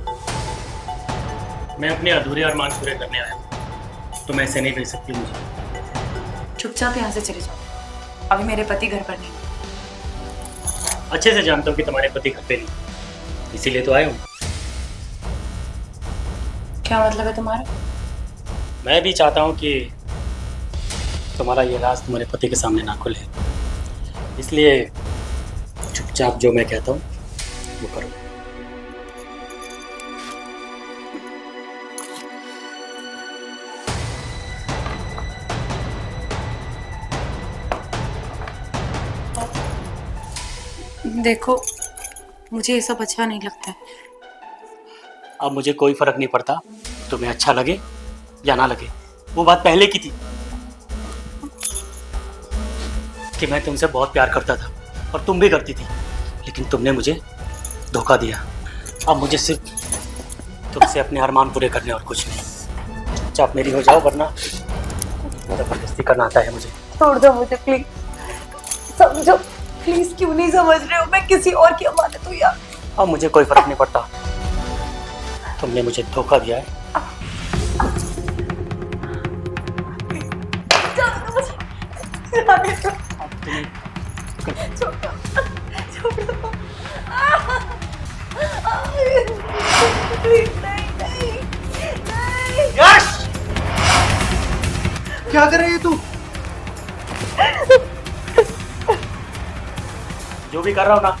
मैं अपने अधूरे अरमान पूरे करने आया हूँ, तुम ऐसे नहीं भेज सकती मुझे। चुपचाप यहाँ से चले जाओ, अभी मेरे पति घर पर नहीं। अच्छे से जानता हूँ कि तुम्हारे पति घर पे नहीं, इसीलिए तो आया हूँ। क्या मतलब है तुम्हारा? मैं भी चाहता हूँ कि तुम्हारा ये राज तुम्हारे पति के सामने ना खुले, इसलिए चुपचाप जो मैं कहता हूँ वो करो। देखो, मुझे ये सब अच्छा नहीं लगता है। अब मुझे कोई फर्क नहीं पड़ता तुम्हें अच्छा लगे या ना लगे। वो बात पहले की थी कि मैं तुमसे बहुत प्यार करता था और तुम भी करती थी, लेकिन तुमने मुझे धोखा दिया। अब मुझे सिर्फ तुमसे अपने अरमान पूरे करने और कुछ नहीं। चुपचाप मेरी हो जाओ, वरना जबरदस्ती करना आता है मुझे। छोड़ दो मुझे प्लीज, समझो प्लीज। क्यों नहीं समझ रहे हो? मैं किसी और की अमानत हूँ यार। अब मुझे कोई फर्क नहीं पड़ता, तुमने मुझे धोखा दिया है। यश, क्या कर रही है तू? जो भी कर रहा हूँ ना,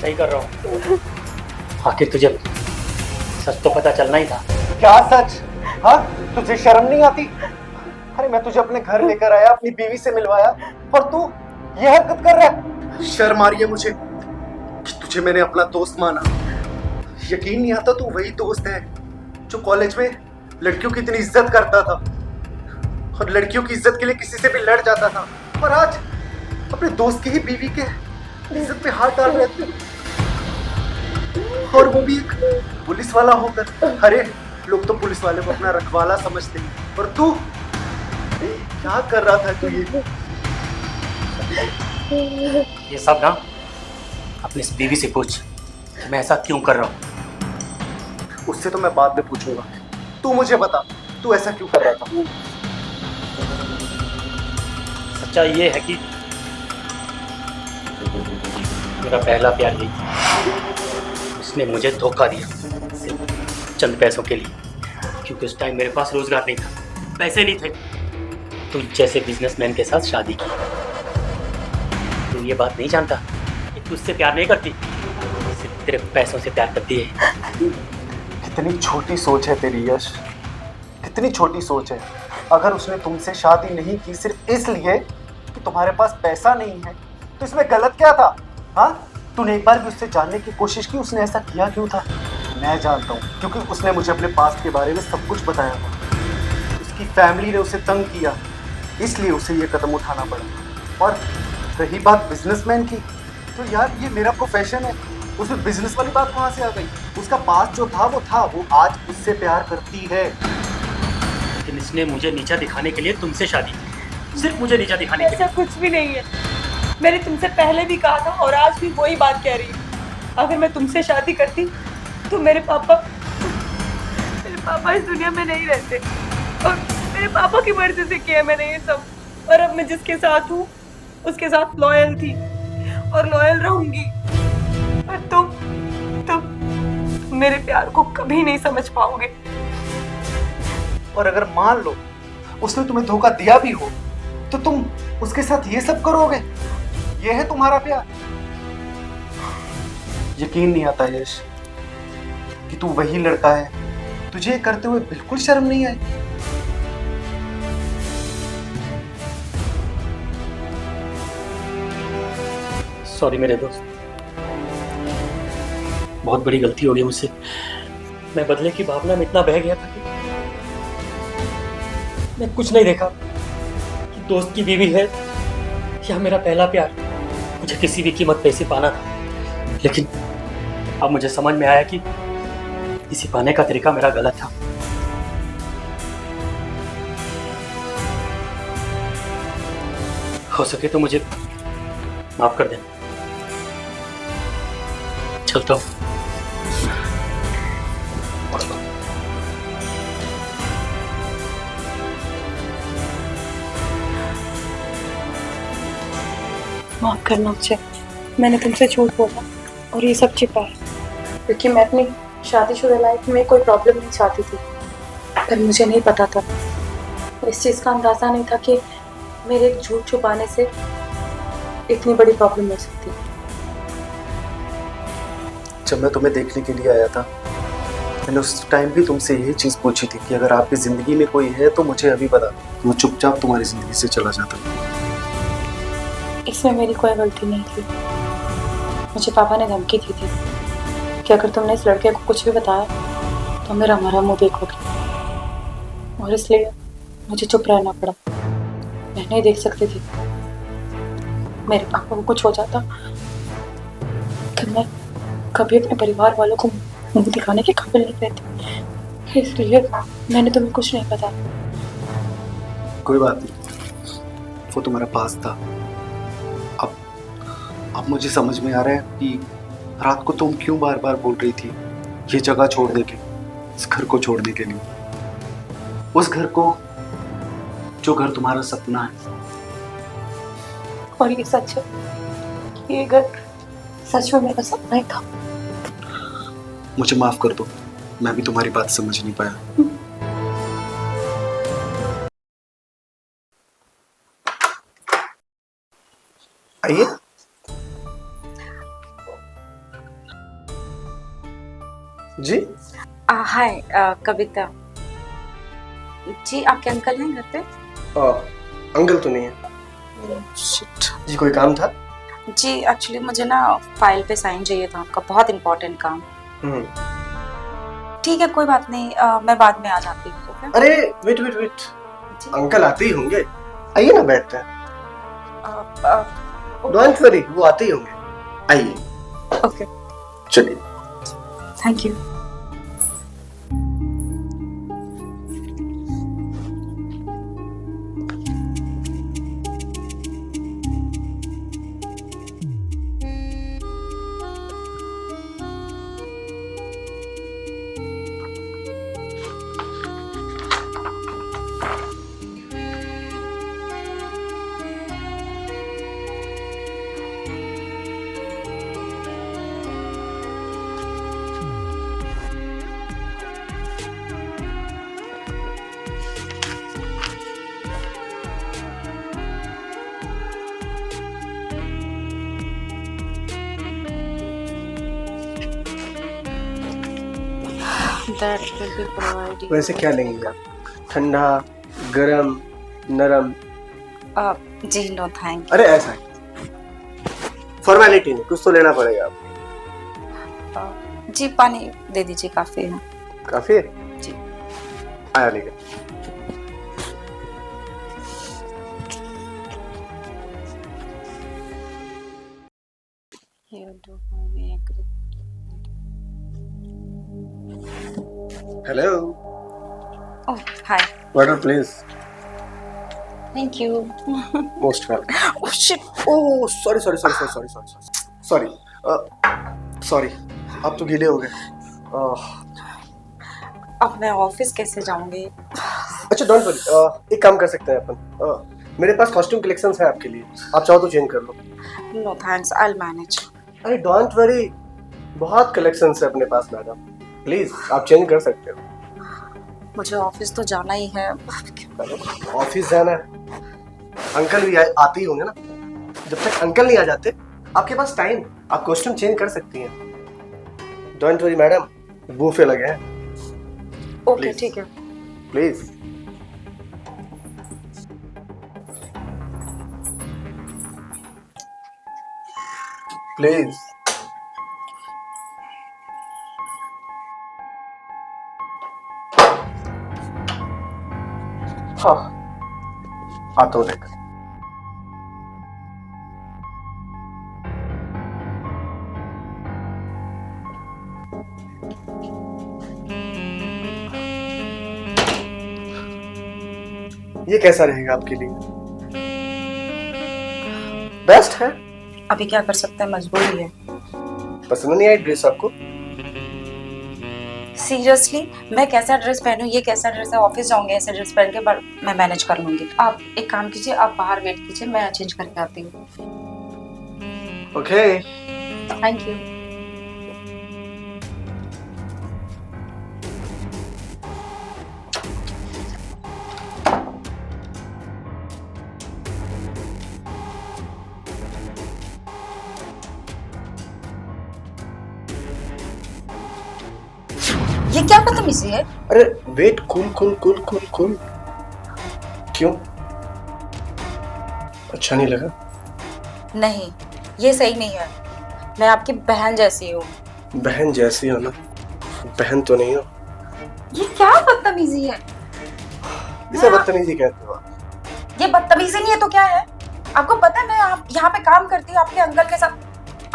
सही कर रहा हूँ। आखिर तुझे सच तो पता चलना ही था। क्या सच? हाँ, तुझे शर्म नहीं आती? अरे मैं तुझे अपने घर लेकर आया, अपनी बीवी से मिलवाया, और तू ये हरकत कर रहा है। शर्म आ रही है मुझे कि तुझे मैंने अपना दोस्त माना। यकीन नहीं आता तू वही दोस्त है जो कॉलेज में लड़कियों की इतनी इज्जत करता था और लड़कियों की इज्जत के लिए किसी से भी लड़ जाता था, और आज अपने दोस्त की ही बीवी के इज्जत पे हाथ डाल रहे थे, और वो भी एक पुलिस वाला होकर। अरे लोग तो पुलिस वाले को अपना रखवाला समझते हैं, और तू क्या कर रहा था? तू ये सब ना अपनी इस बीवी से पूछ कि मैं ऐसा क्यों कर रहा हूँ। उससे तो मैं बाद में पूछूंगा, तू मुझे बता, तू ऐसा क्यों कर रहा था? सच्चाई ये है कि मेरा पहला प्यार यही था। उसने मुझे धोखा दिया सिर्फ चंद पैसों के लिए, क्योंकि उस टाइम मेरे पास रोजगार नहीं था, पैसे नहीं थे। तू जैसे बिजनेसमैन के साथ शादी की। तू ये बात नहीं जानता कि तू उससे प्यार नहीं करती, सिर्फ तेरे पैसों से प्यार करती है। कितनी छोटी सोच है तेरी यश, कितनी छोटी सोच है। अगर उसने तुमसे शादी नहीं की सिर्फ इसलिए कि तुम्हारे पास पैसा नहीं है, तो इसमें गलत क्या था? हाँ, तूने एक बार भी उससे जानने की कोशिश की उसने ऐसा किया क्यों था? मैं जानता हूँ, क्योंकि उसने मुझे अपने पास्ट के बारे में सब कुछ बताया था। उसकी फैमिली ने उसे तंग किया, इसलिए उसे ये कदम उठाना पड़ा। और रही बात बिजनेसमैन की, तो यार ये मेरा प्रोफेशन है, उसमें बिजनेस वाली बात कहाँ से आ गई? उसका पास्ट जो था वो आज उससे प्यार करती है। लेकिन इसने मुझे नीचा दिखाने के लिए तुमसे शादी की, सिर्फ मुझे नीचा दिखाने के लिए। ऐसा कुछ भी नहीं है। मैंने तुमसे पहले भी कहा था और आज भी वही बात कह रही हूँ। अगर मैं तुमसे शादी करती तो मेरे पापा इस दुनिया में नहीं रहते, और मेरे पापा की मर्जी से किया मैंने ये सब। और अब मैं जिसके साथ हूँ उसके साथ लॉयल थी और लॉयल रहूंगी। और तुम मेरे प्यार को कभी नहीं समझ पाओगे। और अगर मान लो उसने तुम्हें धोखा दिया भी हो, तो तुम उसके साथ ये सब करोगे? ये है तुम्हारा प्यार? यकीन नहीं आता यश कि तू वही लड़का है। तुझे ये करते हुए बिल्कुल शर्म नहीं आई? सॉरी मेरे दोस्त, बहुत बड़ी गलती हो गई मुझसे। मैं बदले की भावना में इतना बह गया था कि मैं कुछ नहीं देखा कि दोस्त की बीवी है या मेरा पहला प्यार। मुझे किसी भी कीमत पे इसे पाना था, लेकिन अब मुझे समझ में आया कि इसे पाने का तरीका मेरा गलत था। हो सके तो मुझे माफ कर देना। चलता हूँ। माफ करना मुझे, मैंने तुमसे झूठ बोला और ये सब छिपाया, क्योंकि मैं अपनी शादीशुदा लाइफ में कोई प्रॉब्लम नहीं चाहती थी। पर मुझे नहीं पता था, इस चीज़ का अंदाज़ा नहीं था कि मेरे एक झूठ छुपाने से इतनी बड़ी प्रॉब्लम हो सकती है। जब मैं तुम्हें देखने के लिए आया था, मैंने उस टाइम भी तुमसे यही चीज़ पूछी थी कि अगर आपकी ज़िंदगी में कोई है तो मुझे अभी बता दो, वो चुपचाप तुम्हारी ज़िंदगी से चला जाता। इसमें मेरी कोई गलती नहीं थी। मुझे पापा ने धमकी दी थी कि अगर तुमने इस लड़के को कुछ भी बताया तो मेरा मरा मुंह देखोगे, और इसलिए मुझे चुप रहना पड़ा। मैं नहीं देख सकती थी मेरे पापा को कुछ हो जाता तो मैं कभी अपने परिवार वालों को मुंह दिखाने के काबिल नहीं रहती, इसलिए मैंने तुम्हें कुछ नहीं बताया। कोई बात नहीं, वो तुम्हारा पास था। अब मुझे समझ में आ रहा है कि रात को तुम क्यों बार बार बोल रही थी ये जगह छोड़ने के, इस घर को छोड़ने के लिए, उस घर को जो घर तुम्हारा सपना है। और ये सच है, ये घर सच में मेरा सपना ही था। मुझे माफ कर दो, मैं भी तुम्हारी बात समझ नहीं पाया। आइए। जी हाय कविता जी, आपके अंकल हैं घर पे? अंकल तो नहीं है। शिट। जी कोई काम था? जी एक्चुअली मुझे ना फाइल पे साइन चाहिए था आपका, बहुत इम्पोर्टेंट काम। ठीक है कोई बात नहीं, मैं बाद में आ जाती हूँ। okay? अरे वेट वेट वेट, अंकल आते ही होंगे, आइए ना बैठते हैं। डोंट वरी, वो आते ही होंगे, आइए। ओके चलिए। Thank you. That will be provided. वैसे क्या लेंगे आप? ठंडा, गरम, नरम? जी नो थैंक। अरे ऐसा है, फॉर्मेलिटी नहीं, कुछ तो लेना पड़ेगा आपको। जी पानी दे दीजिए, काफी है। काफी है? जी आया लेकर। Hello. Oh hi. Water please. Thank you. Most welcome. Oh shit. Oh sorry sorry sorry sorry sorry sorry, आप तो गीले हो गए। अब मैं ऑफिस कैसे जाऊंगी? अच्छा डोंट वरी, एक काम कर सकते हैं अपन, मेरे पास कॉस्ट्यूम कलेक्शंस है आपके लिए, आप चाहो तो चेंज कर लो। No thanks, I will manage. अरे डोंट वरी, बहुत कलेक्शंस है अपने पास मैडम, प्लीज आप चेंज कर सकते हो। मुझे ऑफिस तो जाना ही है। ऑफिस जाना है, अंकल भी आते ही होंगे ना, जब तक अंकल नहीं आ जाते आपके पास टाइम, आप कॉस्ट्यूम चेंज कर सकती हैं। डोंट वरी मैडम, बूफे लगे हैं। ओके ठीक है। प्लीज। प्लीज। हाँ आता हूँ लेकर। ये कैसा रहेगा आपके लिए? बेस्ट है। अभी क्या कर सकते हैं, मजबूरी है। पसंद नहीं आई ड्रेस आपको? सीरियसली मैं कैसा ड्रेस पहनूं, ये कैसा ड्रेस है, ऑफिस जाऊंगी ऐसे ड्रेस पहन के, पर मैं मैनेज कर लूंगी। आप एक काम कीजिए, आप बाहर वेट कीजिए, मैं चेंज करके आती हूँ। ओके। Thank you. ये क्या बदतमीजी है? अरे wait, cool cool cool cool cool. क्यों, अच्छा नहीं लगा? नहीं ये सही नहीं है। मैं आपकी बहन जैसी हूँ। बहन जैसी हो ना, बहन तो नहीं हो। ये क्या बदतमीजी है? इसे बदतमीजी कहते हो आप? ये बदतमीजी नहीं है तो क्या है? आपको पता है मैं यहाँ पे काम करती हूँ आपके अंकल के साथ।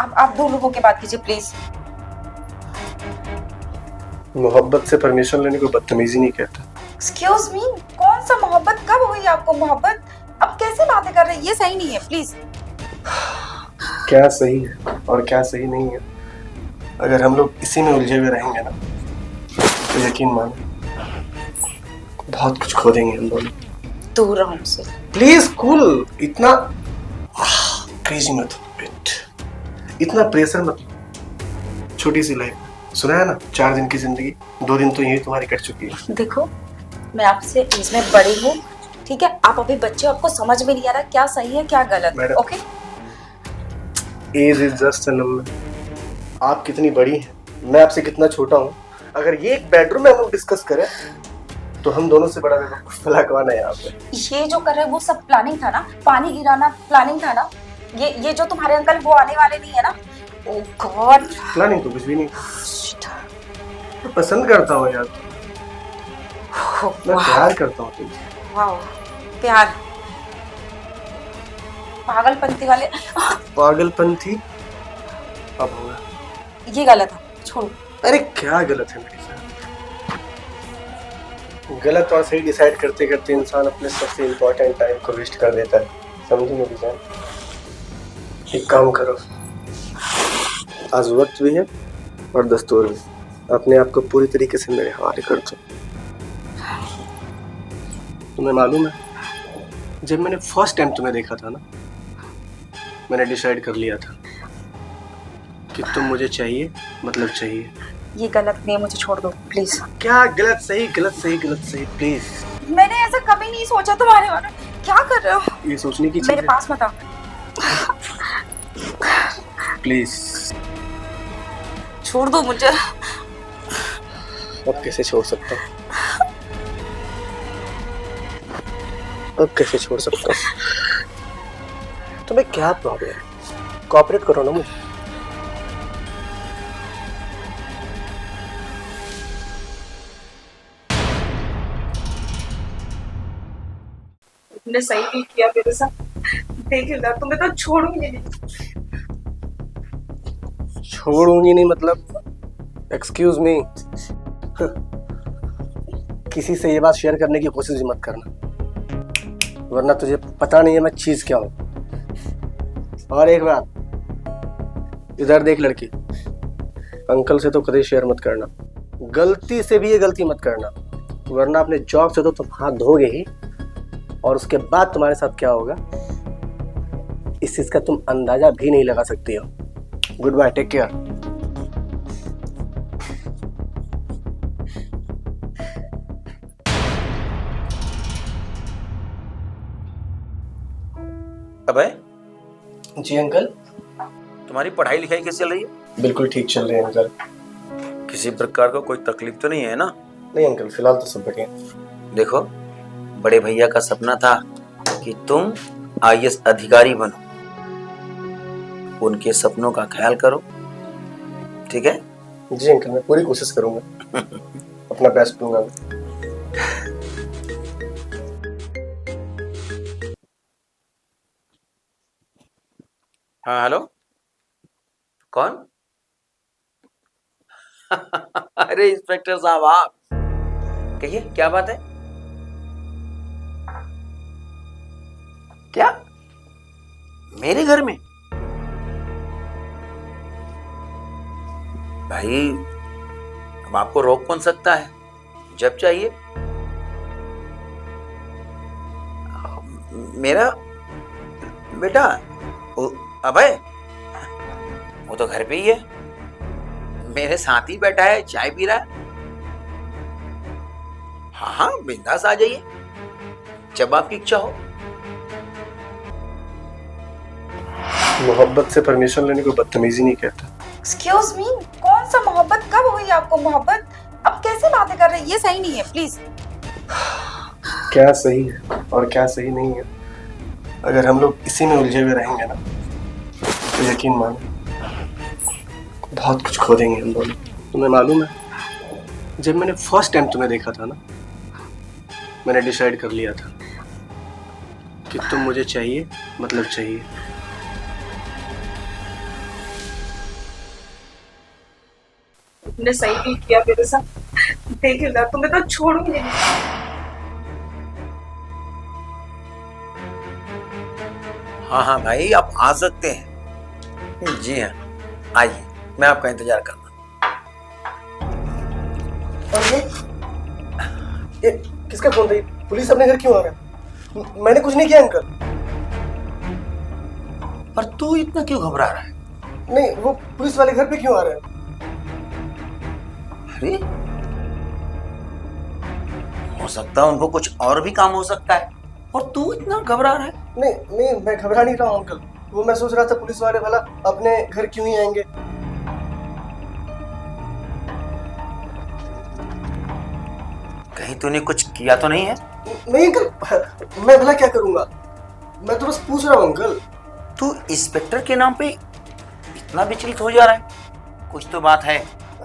आप दोनों होके बात कीजिए प्लीज। मोहब्बत से परमिशन लेने को बदतमीजी नहीं कहता। एक्सक्यूज मी, कौन सा मोहब्बत? कब हुई आपको मोहब्बत? अब कैसे बातें कर रहे हैं? ये सही नहीं है, प्लीज। क्या सही है और क्या सही नहीं है, अगर हम लोग इसी में उलझे हुए रहेंगे ना तो यकीन मानो बहुत कुछ खो देंगे हम दोनों। दूर रहो मुझसे प्लीज। कूल, इतना क्रेजी मत हो, इतना प्रेशर मत लो। छोटी सी लाइफ, सुना है ना, 4 दिन की जिंदगी, 2 दिन तो यही तुम्हारी कट चुकी है। देखो, मैं आपसे एज में बड़ी हूँ, ठीक है? आप अभी बच्चे हो, आपको समझ में नहीं आ रहा क्या सही है क्या गलत। Okay, age is just a number. आप कितनी बड़ी हैं, मैं आपसे कितना छोटा हूँ। अगर ये एक बेडरूम में हम लोग डिस्कस करें तो हम दोनों से बड़ा फला कौन है यहाँ पे? ये जो कर रहे वो सब प्लानिंग था ना, पानी गिराना प्लानिंग था ना। ये जो तुम्हारे अंकल वो आने वाले नहीं है ना। ओह गॉड, प्लानिंग तो कुछ भी नहीं। तो पसंद करता हूँ यार, मैं प्यार करता हूँ तुमसे। वाओ, प्यार। पागलपंती वाले। पागलपंती अब होगा। ये गलत है, छोड़ो। अरे क्या गलत है मेरे साथ? गलत और सही डिसाइड करते करते इंसान अपने सबसे इम्पोर्टेंट टाइम को वेस्ट कर देता है, समझी मेरी जान? एक काम करो, आज वक्त भी है और दस्तूर भी, अपने आप को पूरी तरीके से मेरे हवाले कर दो। तुम्हें मालूम है, जब मैंने फर्स्ट टाइम तुम्हें देखा था ना, मैंने डिसाइड कर लिया था कि तुम मुझे चाहिए, मतलब चाहिए। ये गलत नहीं है, मुझे छोड़ दो प्लीज। क्या गलत सही, गलत सही, गलत सही? प्लीज। मैंने ऐसा कभी नहीं सोचा तुम्हारे बारे में। क्या कर रहे हो? ये सोचने की चीज मेरे है। पास मत आओ प्लीज। छोड़ दो मुझे। अब कैसे छोड़ सकता हूँ? अब कैसे छोड़ सकता हूँ? तुम्हें क्या प्रॉब्लम है? कोऑपरेट करो ना मुझे। तुमने सही नहीं किया मेरे साथ। देखेगा तुम्हें तो छोड़ूंगी नहीं। छोड़ूंगी नहीं मतलब? एक्सक्यूज मी, किसी से ये बात शेयर करने की कोशिश भी मत करना, वरना तुझे पता नहीं है मैं चीज क्या हूं। और एक बात, इधर देख लड़की, अंकल से तो कभी शेयर मत करना, गलती से भी ये गलती मत करना, वरना अपने जॉब से तो तुम हाथ धोगे ही, और उसके बाद तुम्हारे साथ क्या होगा इस चीज का तुम अंदाजा भी नहीं लगा सकती हो। Good bye, take care. अबे, जी अंकल। तुम्हारी पढ़ाई लिखाई कैसी चल रही है? बिल्कुल ठीक चल रही है अंकल। किसी प्रकार का कोई तकलीफ तो नहीं है ना? नहीं अंकल, फिलहाल तो सब बढ़िया। देखो, बड़े भैया का सपना था कि तुम आईएएस अधिकारी बनो, उनके सपनों का ख्याल करो, ठीक है? जी अंकल, मैं पूरी कोशिश करूंगा, अपना बेस्ट दूंगा मैं। हाँ, हेलो, कौन? अरे इंस्पेक्टर साहब, आप कहिए, क्या बात है? क्या मेरे घर में? भाई, अब आपको रोक कौन सकता है? जब चाहिए। मेरा बेटा अभय, वो तो घर पे ही है, मेरे साथ ही बैठा है, चाय पी रहा है। हाँ हाँ, बिंदास आ जाइए जब आपकी इच्छा हो। मोहब्बत से परमिशन लेने को बदतमीजी नहीं कहता। एक्सक्यूज मी, कौन सा मोहब्बत? कब हुई आपको मोहब्बत? अब कैसे बातें कर रहे हैं? ये सही नहीं है, प्लीज। क्या सही है और क्या सही नहीं है, अगर हम लोग इसी में उलझे हुए रहेंगे ना तो यकीन मानो बहुत कुछ खो देंगे हम दोनों। तुम्हें मालूम है, जब मैंने फर्स्ट टाइम तुम्हें देखा था ना, मैंने डिसाइड कर लिया था कि तुम मुझे चाहिए, मतलब चाहिए। तुमने सही भी किया मेरे साथ। देख ना, तुम्हें तो छोड़ूंगी नहीं। हाँ हाँ भाई, आप आ सकते हैं। जी हाँ, आइए, मैं आपका इंतजार कर रहा और ये किसका फोन था? पुलिस अपने घर क्यों आ रहा है? मैंने कुछ नहीं किया अंकल। हूँ। पर तू इतना क्यों घबरा रहा है? नहीं, वो पुलिस वाले घर पे क्यों आ रहे हैं? अरे, हो सकता है उनको कुछ और भी काम हो सकता है, और तू इतना घबरा रहा है? नहीं नहीं, मैं घबरा नहीं रहा हूँ अंकल। वो मैं सोच रहा था पुलिस वाले भला अपने घर क्यों ही आएंगे। कहीं तूने कुछ किया तो नहीं है? नहीं अंकल, मैं भला क्या करूंगा? मैं तो बस पूछ रहा हूँ अंकल। तू इंस्पेक्टर के नाम पे इतना विचलित हो जा रहा है? कुछ तो बात है,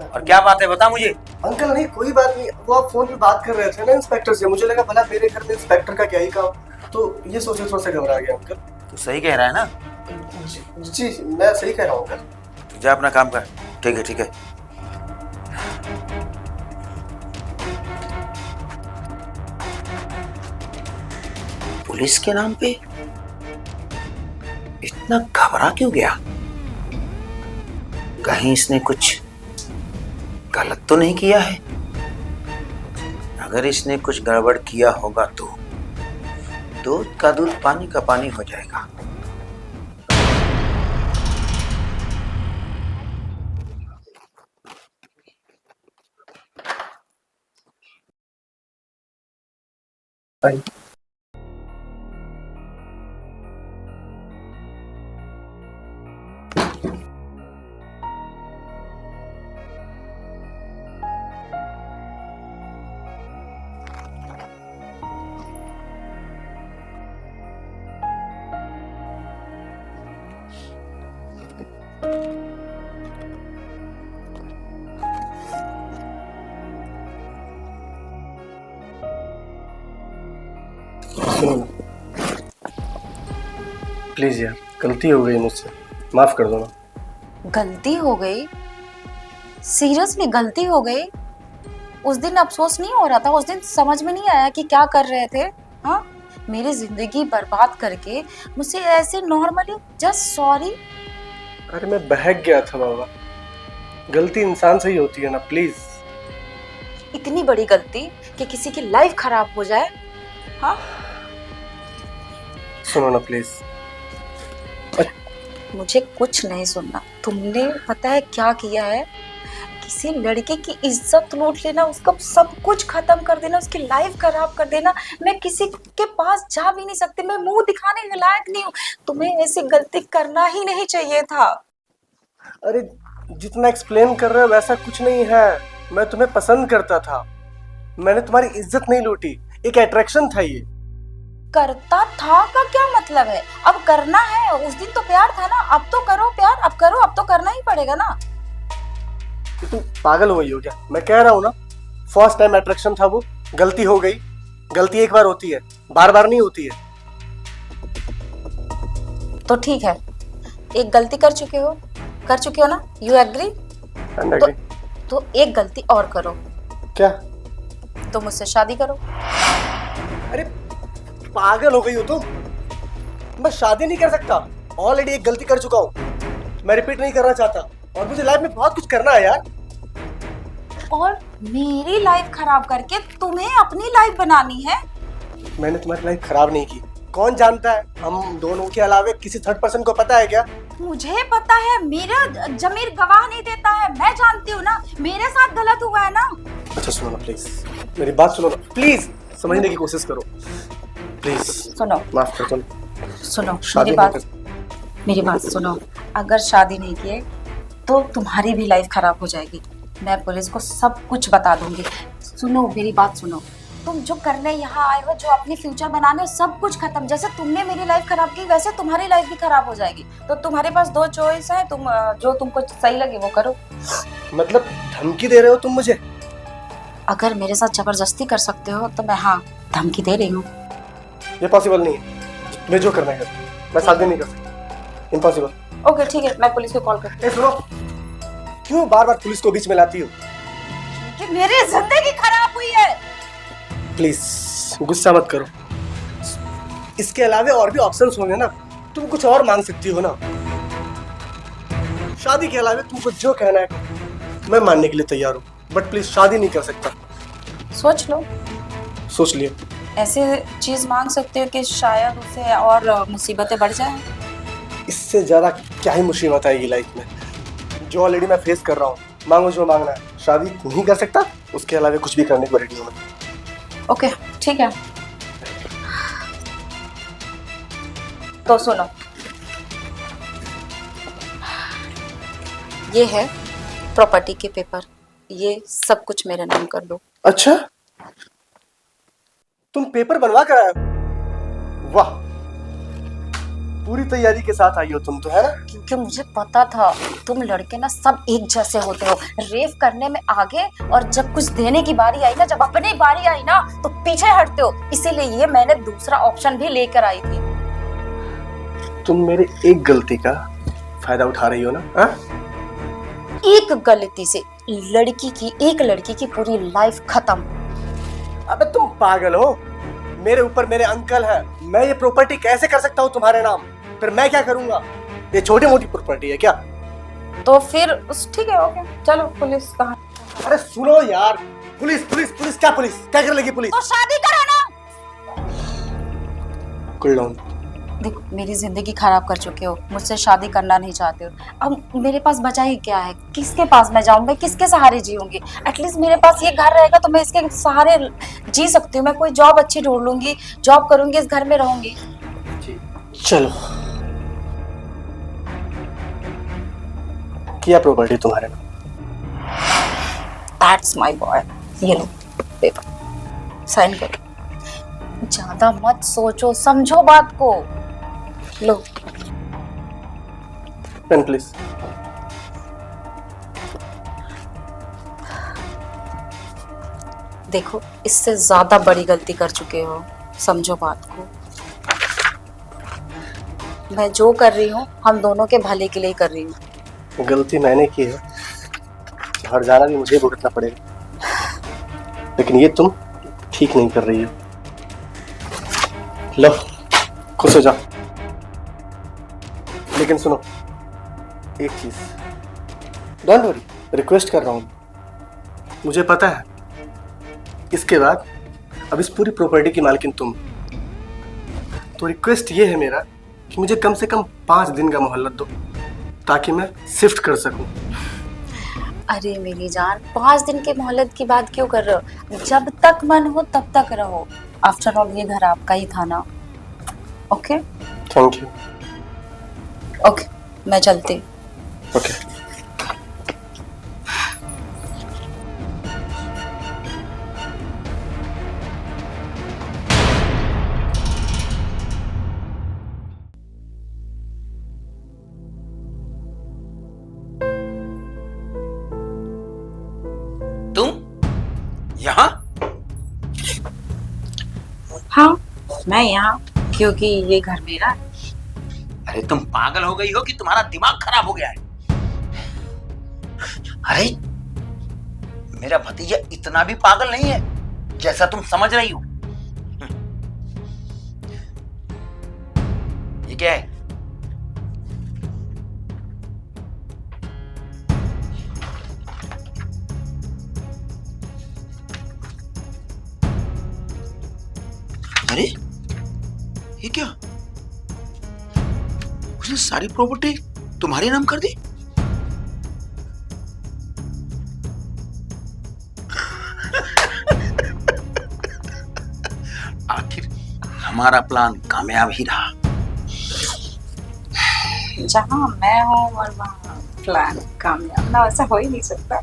और क्या बात है बता मुझे। अंकल नहीं, कोई बात नहीं। वो आप फोन पे बात कर रहे थे ना इंस्पेक्टर से, मुझे लगा भला मेरे घर में इंस्पेक्टर का क्या ही काम, तो ये सोच थोड़ा सा घबरा गया अंकल। तू सही कह रहा है ना? जी मैं सही कह रहा हूँ अंकल। तू जा अपना काम कर। ठीक है, ठीक है। पुलिस के नाम पे इतना घबरा क्यों गया? कहीं इसने कुछ गलत तो नहीं किया है? अगर इसने कुछ गड़बड़ किया होगा तो दूध का दूध, पानी का पानी हो जाएगा। सुनो ना प्लीज यार, गलती हो गई मुझसे, माफ कर दो ना। गलती हो गई? सीरियसली गलती हो गई? उस दिन अफसोस नहीं हो रहा था? उस दिन समझ में नहीं आया कि क्या कर रहे थे? हाँ, मेरी जिंदगी बर्बाद करके मुझसे ऐसे नॉर्मली जस्ट सॉरी। अरे मैं बहक गया था बाबा, गलती इंसान से ही होती है ना, प्लीज। इतनी बड़ी गलती कि किसी की लाइफ खराब हो जाए? हाँ, सुनो ना प्लीज। मुझे कुछ नहीं सुनना। तुमने पता है क्या किया है? किसी लड़के की इज्जत लूट लेना, उसका सब कुछ खत्म कर देना, उसकी लाइफ खराब कर देना। मैं किसी के पास जा भी नहीं सकती, मैं मुंह दिखाने के लायक नहीं हूँ। तुम्हें ऐसी गलती करना ही नहीं चाहिए था। अरे जितना एक्सप्लेन कर रहे हो वैसा कुछ नहीं है। मैं तुम्हें पसंद करता था, मैंने तुम्हारी इज्जत नहीं लूटी, एक अट्रैक्शन था ये। करता था का क्या मतलब है? अब करना है। उस दिन तो प्यार था ना, अब तो करो प्यार, अब करो, अब तो करना ही पड़ेगा ना। तुम पागल हो गई हो क्या? मैं कह रहा हूँ ना, फर्स्ट टाइम अट्रैक्शन था वो, गलती हो गई। गलती एक बार होती है, बार बार नहीं होती है। तो ठीक है, एक गलती कर चुके हो ना? You agree? तो एक गलती और करो। क्या? तो मुझसे शादी करो। अरे पागल हो गई हो तुम? मैं शादी नहीं कर सकता, ऑलरेडी एक गलती कर चुका हूँ, मैं रिपीट नहीं करना चाहता। और मुझे लाइफ में बहुत कुछ करना है यार। और मेरी लाइफ खराब करके तुम्हें अपनी लाइफ बनानी है? मैंने तुम्हारी लाइफ खराब नहीं की, कौन जानता है? हम दोनों के अलावा किसी थर्ड पर्सन को पता है क्या? मुझे पता है, मेरा जमीर गवाह नहीं देता है। मैं जानती हूँ ना, मेरे साथ गलत हुआ है ना। अच्छा सुनो ना प्लीज, मेरी बात सुनो ना प्लीज, समझने की कोशिश करो प्लीज। सुनो, माफ कर दो। सुनो शादी मेरी बात सुनो। अगर शादी नहीं किए तो तुम्हारी भी लाइफ खराब हो जाएगी। मैं पुलिस को सब कुछ बता दूंगी। सुनो मेरी बात सुनो। तुम जो करने यहाँ आए हो, जो अपनी फ्यूचर बनाने हो, सब कुछ खत्म। जैसे तुमने मेरी लाइफ खराब की, वैसे तुम्हारी लाइफ भी खराब हो जाएगी। तो तुम्हारे पास दो चॉइस है, तुम जो तुमको सही लगे वो करो। मतलब धमकी दे रहे हो तुम मुझे? अगर मेरे साथ जबरदस्ती कर सकते हो तो मैं हाँ धमकी दे रही हूँ। ये पॉसिबल नहीं है, तुम्हें जो करना है करो, मैं शादी नहीं कर सकता, इम्पॉसिबल। ओके ठीक है, मैं पुलिस को कॉल करती सुनो, क्यों बार बार पुलिस को बीच में लाती हो? हूँ कि मेरी जिंदगी खराब हुई है। प्लीज गुस्सा मत करो, इसके अलावा और भी ऑप्शंस होंगे ना, तुम कुछ और मांग सकती हो ना। शादी के अलावा तुमको जो कहना है मैं मानने के लिए तैयार हूँ, बट प्लीज शादी नहीं कर सकता। सोच लो, सोच लियो। ऐसे चीज मांग सकते हो कि शायद उससे और मुसीबतें बढ़ जाए। इससे ज्यादा क्या ही मुसीबत आएगी लाइफ में, जो ऑलरेडी मैं फेस कर रहा हूँ। मांगो जो मांगना है, शादी नहीं कर सकता, उसके अलावा कुछ भी करने को रेडी हूँ मैं। ओके ठीक है, तो सुनो, ये है प्रॉपर्टी के पेपर, ये सब कुछ मेरे नाम कर दो। अच्छा, तुम पेपर बनवा कर आए हो? वाह, पूरी तैयारी के साथ आई हो तुम तो, है ना? क्योंकि मुझे पता था तुम लड़के ना सब एक जैसे होते हो, रेफ करने में आगे, और जब कुछ देने की बारी आई ना, जब अपनी बारी आई ना तो पीछे हटते हो। इसीलिए मैंने दूसरा ऑप्शन भी लेकर आई थी। तुम मेरे एक गलती का फायदा उठा रही हो ना? हा? एक गलती से एक लड़की की पूरी लाइफ खत्म। अबे तुम पागल हो, मेरे ऊपर मेरे अंकल हैं, मैं ये प्रॉपर्टी कैसे कर सकता हूँ तुम्हारे नाम? फिर मैं क्या करूंगा? ये छोटी मोटी प्रॉपर्टी है क्या? तो फिर ठीक है, ओके चलो। पुलिस कहाँ? अरे सुनो यार, पुलिस पुलिस पुलिस क्या क्या कर लेगी पुलिस? तो शादी करो ना। Cool down. देखो, मेरी जिंदगी खराब कर चुके हो, मुझसे शादी करना नहीं चाहते हो। अब मेरे पास बचा ही क्या है? किसके पास मैं जाऊं? मैं किसके सहारे जीऊंगी? एटलीस्ट मेरे पास ये घर रहेगा तो मैं इसके सहारे जी सकती हूँ। मैं कोई जॉब अच्छी ढूंढ लूंगी, जॉब करूंगी, इस घर में रहूंगी। चलो, क्या प्रॉपर्टी तुम्हारे नाम? That's my boy. ये लो पेपर, साइन करो। ज्यादा मत सोचो, समझो बात को। लो पेन प्लीज। देखो, इससे ज्यादा बड़ी गलती कर चुके हो, समझो बात को। मैं जो कर रही हूँ हम दोनों के भले के लिए कर रही हूँ। गलती मैंने की है, हर जाना भी मुझे भुगतना पड़ेगा, लेकिन ये तुम ठीक नहीं कर रही हो। लो, खुश हो जाओ। लेकिन सुनो एक चीज, डोंट वरी, रिक्वेस्ट कर रहा हूँ। मुझे पता है इसके बाद अब इस पूरी प्रॉपर्टी की मालकिन तुम, तो रिक्वेस्ट ये है मेरा कि मुझे कम से कम 5 दिन का मोहलत दो, ताकि मैं शिफ्ट कर सकूं। अरे मेरी जान, 5 दिन के मोहलत की बात क्यों कर रहे हो? जब तक मन हो तब तक रहो। आफ्टर ऑल ये घर आपका ही था ना। Okay thank you. ओके, मैं चलती। ओके। तुम यहाँ? हाँ, मैं यहाँ क्योंकि ये घर मेरा है। अरे तुम पागल हो गई हो कि तुम्हारा दिमाग खराब हो गया है? अरे मेरा भतीजा इतना भी पागल नहीं है जैसा तुम समझ रही हो। ये क्या है? अरे ये क्या? उसने सारी प्रॉपर्टी तुम्हारे नाम कर दी? आखिर हमारा प्लान कामयाब ही रहा। जहाँ मैं हूँ और वहाँ प्लान कामयाब ना, ऐसा हो ही नहीं सकता।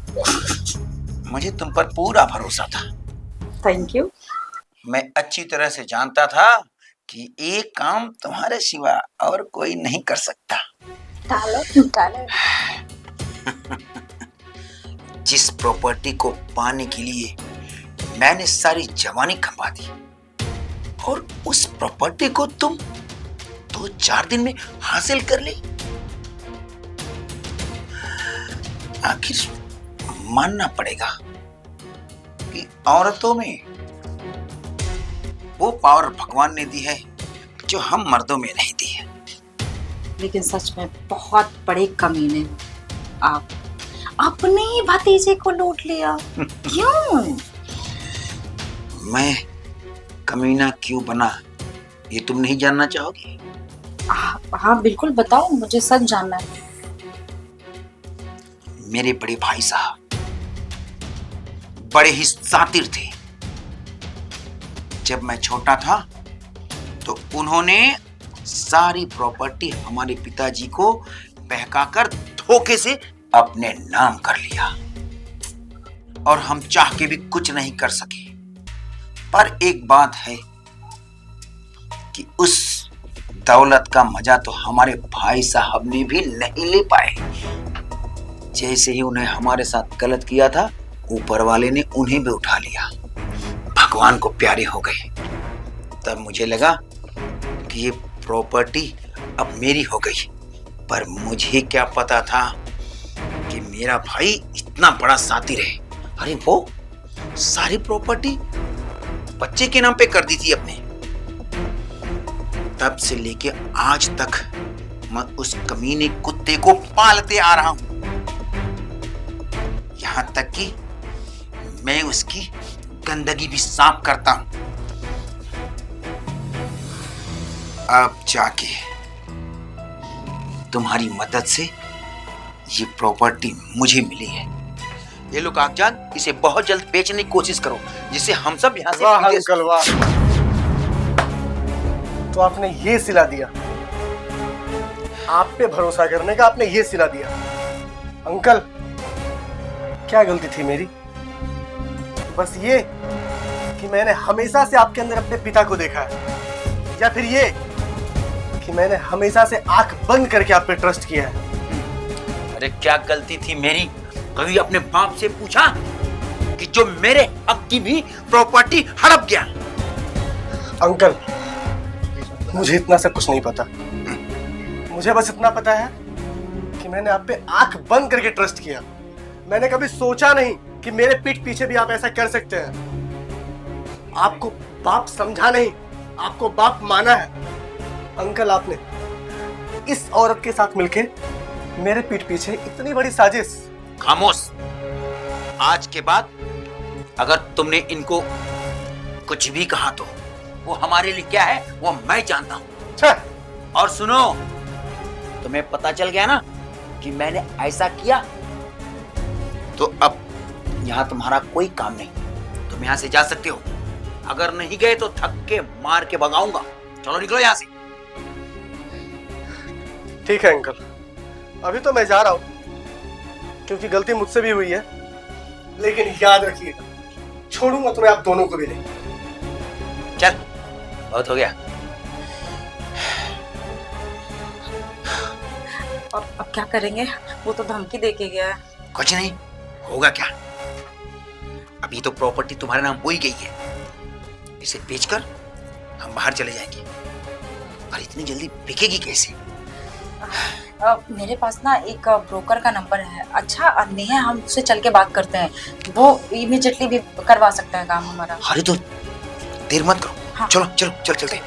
मुझे तुम पर पूरा भरोसा था। Thank you. मैं अच्छी तरह से जानता था कि एक काम तुम्हारे सिवा और कोई नहीं कर सकता। डालो। जिस प्रॉपर्टी को पाने के लिए मैंने सारी जवानी खपा दी और उस प्रॉपर्टी को तुम 2-4 दिन में हासिल कर ली। आखिर मानना पड़ेगा कि औरतों में वो पावर भगवान ने दी है जो हम मर्दों में नहीं दी है। लेकिन सच में बहुत बड़े कमीने आप अपने ही भतीजे को लूट लिया। क्यों? मैं कमीना क्यों बना ये तुम नहीं जानना चाहोगी? हाँ बिल्कुल बताओ, मुझे सच जानना है। मेरे बड़े भाई साहब बड़े ही शातिर थे। जब मैं छोटा था तो उन्होंने सारी प्रॉपर्टी हमारे पिताजी को बहकाकर धोखे से अपने नाम कर लिया और हम चाह के भी कुछ नहीं कर सके। पर एक बात है कि उस दौलत का मजा तो हमारे भाई साहब ने भी नहीं ले पाए। जैसे ही उन्हें हमारे साथ गलत किया था, ऊपर वाले ने उन्हें भी उठा लिया। भगवान को प्यारे हो गए। तब मुझे लगा कि ये प्रॉपर्टी अब मेरी हो गई। पर मुझे क्या पता था कि मेरा भाई इतना बड़ा शातिर है। अरे वो सारी प्रॉपर्टी बच्चे के नाम पे कर दी थी अपने। तब से लेके आज तक मैं उस कमीने कुत्ते को पालते आ रहा हूं। यहां तक कि मैं उसकी गंदगी भी साफ करता हूं। अब जाके तुम्हारी मदद से ये प्रॉपर्टी मुझे मिली है। ये लो कागजात, इसे बहुत जल्द बेचने की कोशिश करो जिससे हम सब यहाँ से वाह अंकल वाह, तो आपने ये सिला दिया। आप पे भरोसा करने का आपने ये सिला दिया। अंकल क्या गलती थी मेरी? बस ये कि मैंने हमेशा से आपके अंदर अपने पिता को देखा है, या फिर ये कि मैंने हमेशा से आंख बंद करके आप पे ट्रस्ट किया है। अरे क्या गलती थी मेरी? कभी अपने बाप से पूछा कि जो मेरे हक की भी प्रॉपर्टी हड़प गया? अंकल मुझे इतना सब कुछ नहीं पता। मुझे बस इतना पता है कि मैंने आप पे आंख बंद करके ट्रस्ट किया। मैंने कभी सोचा नहीं कि मेरे पीठ पीछे भी आप ऐसा कर सकते हैं। आपको बाप समझा नहीं, आपको बाप माना है। अंकल आपने इस औरत के साथ मिलके मेरे पीठ पीछे इतनी बड़ी साजिश। खामोश। आज के बाद अगर तुमने इनको कुछ भी कहा तो वो हमारे लिए क्या है वो मैं जानता हूं। और सुनो, तुम्हें पता चल गया ना कि मैंने ऐसा किया, तो अब यहां तुम्हारा कोई काम नहीं। तुम यहां से जा सकते हो। अगर नहीं गए तो थक के मार के भगाऊंगा। चलो निकलो यहां से। ठीक है अंकल, अभी तो मैं जा रहा हूं क्योंकि गलती मुझसे भी हुई है, लेकिन याद रखिएगा छोड़ूंगा तुम्हें आप दोनों को भी नहीं। चल, बहुत हो गया। अब क्या करेंगे? वो तो धमकी दे के गया है। कुछ नहीं होगा। क्या अभी तो प्रॉपर्टी तुम्हारे नाम हो ही गई है। इसे बेचकर हम बाहर चले जाएंगे। और इतनी जल्दी बिकेगी कैसे? मेरे पास ना एक ब्रोकर का नंबर है। अच्छा नेहा, हम उससे चल के बात करते हैं, वो इमीडिएटली भी करवा सकता है काम हमारा। अरे तो देर मत करो। हाँ। चलो चलो चल चलते हैं।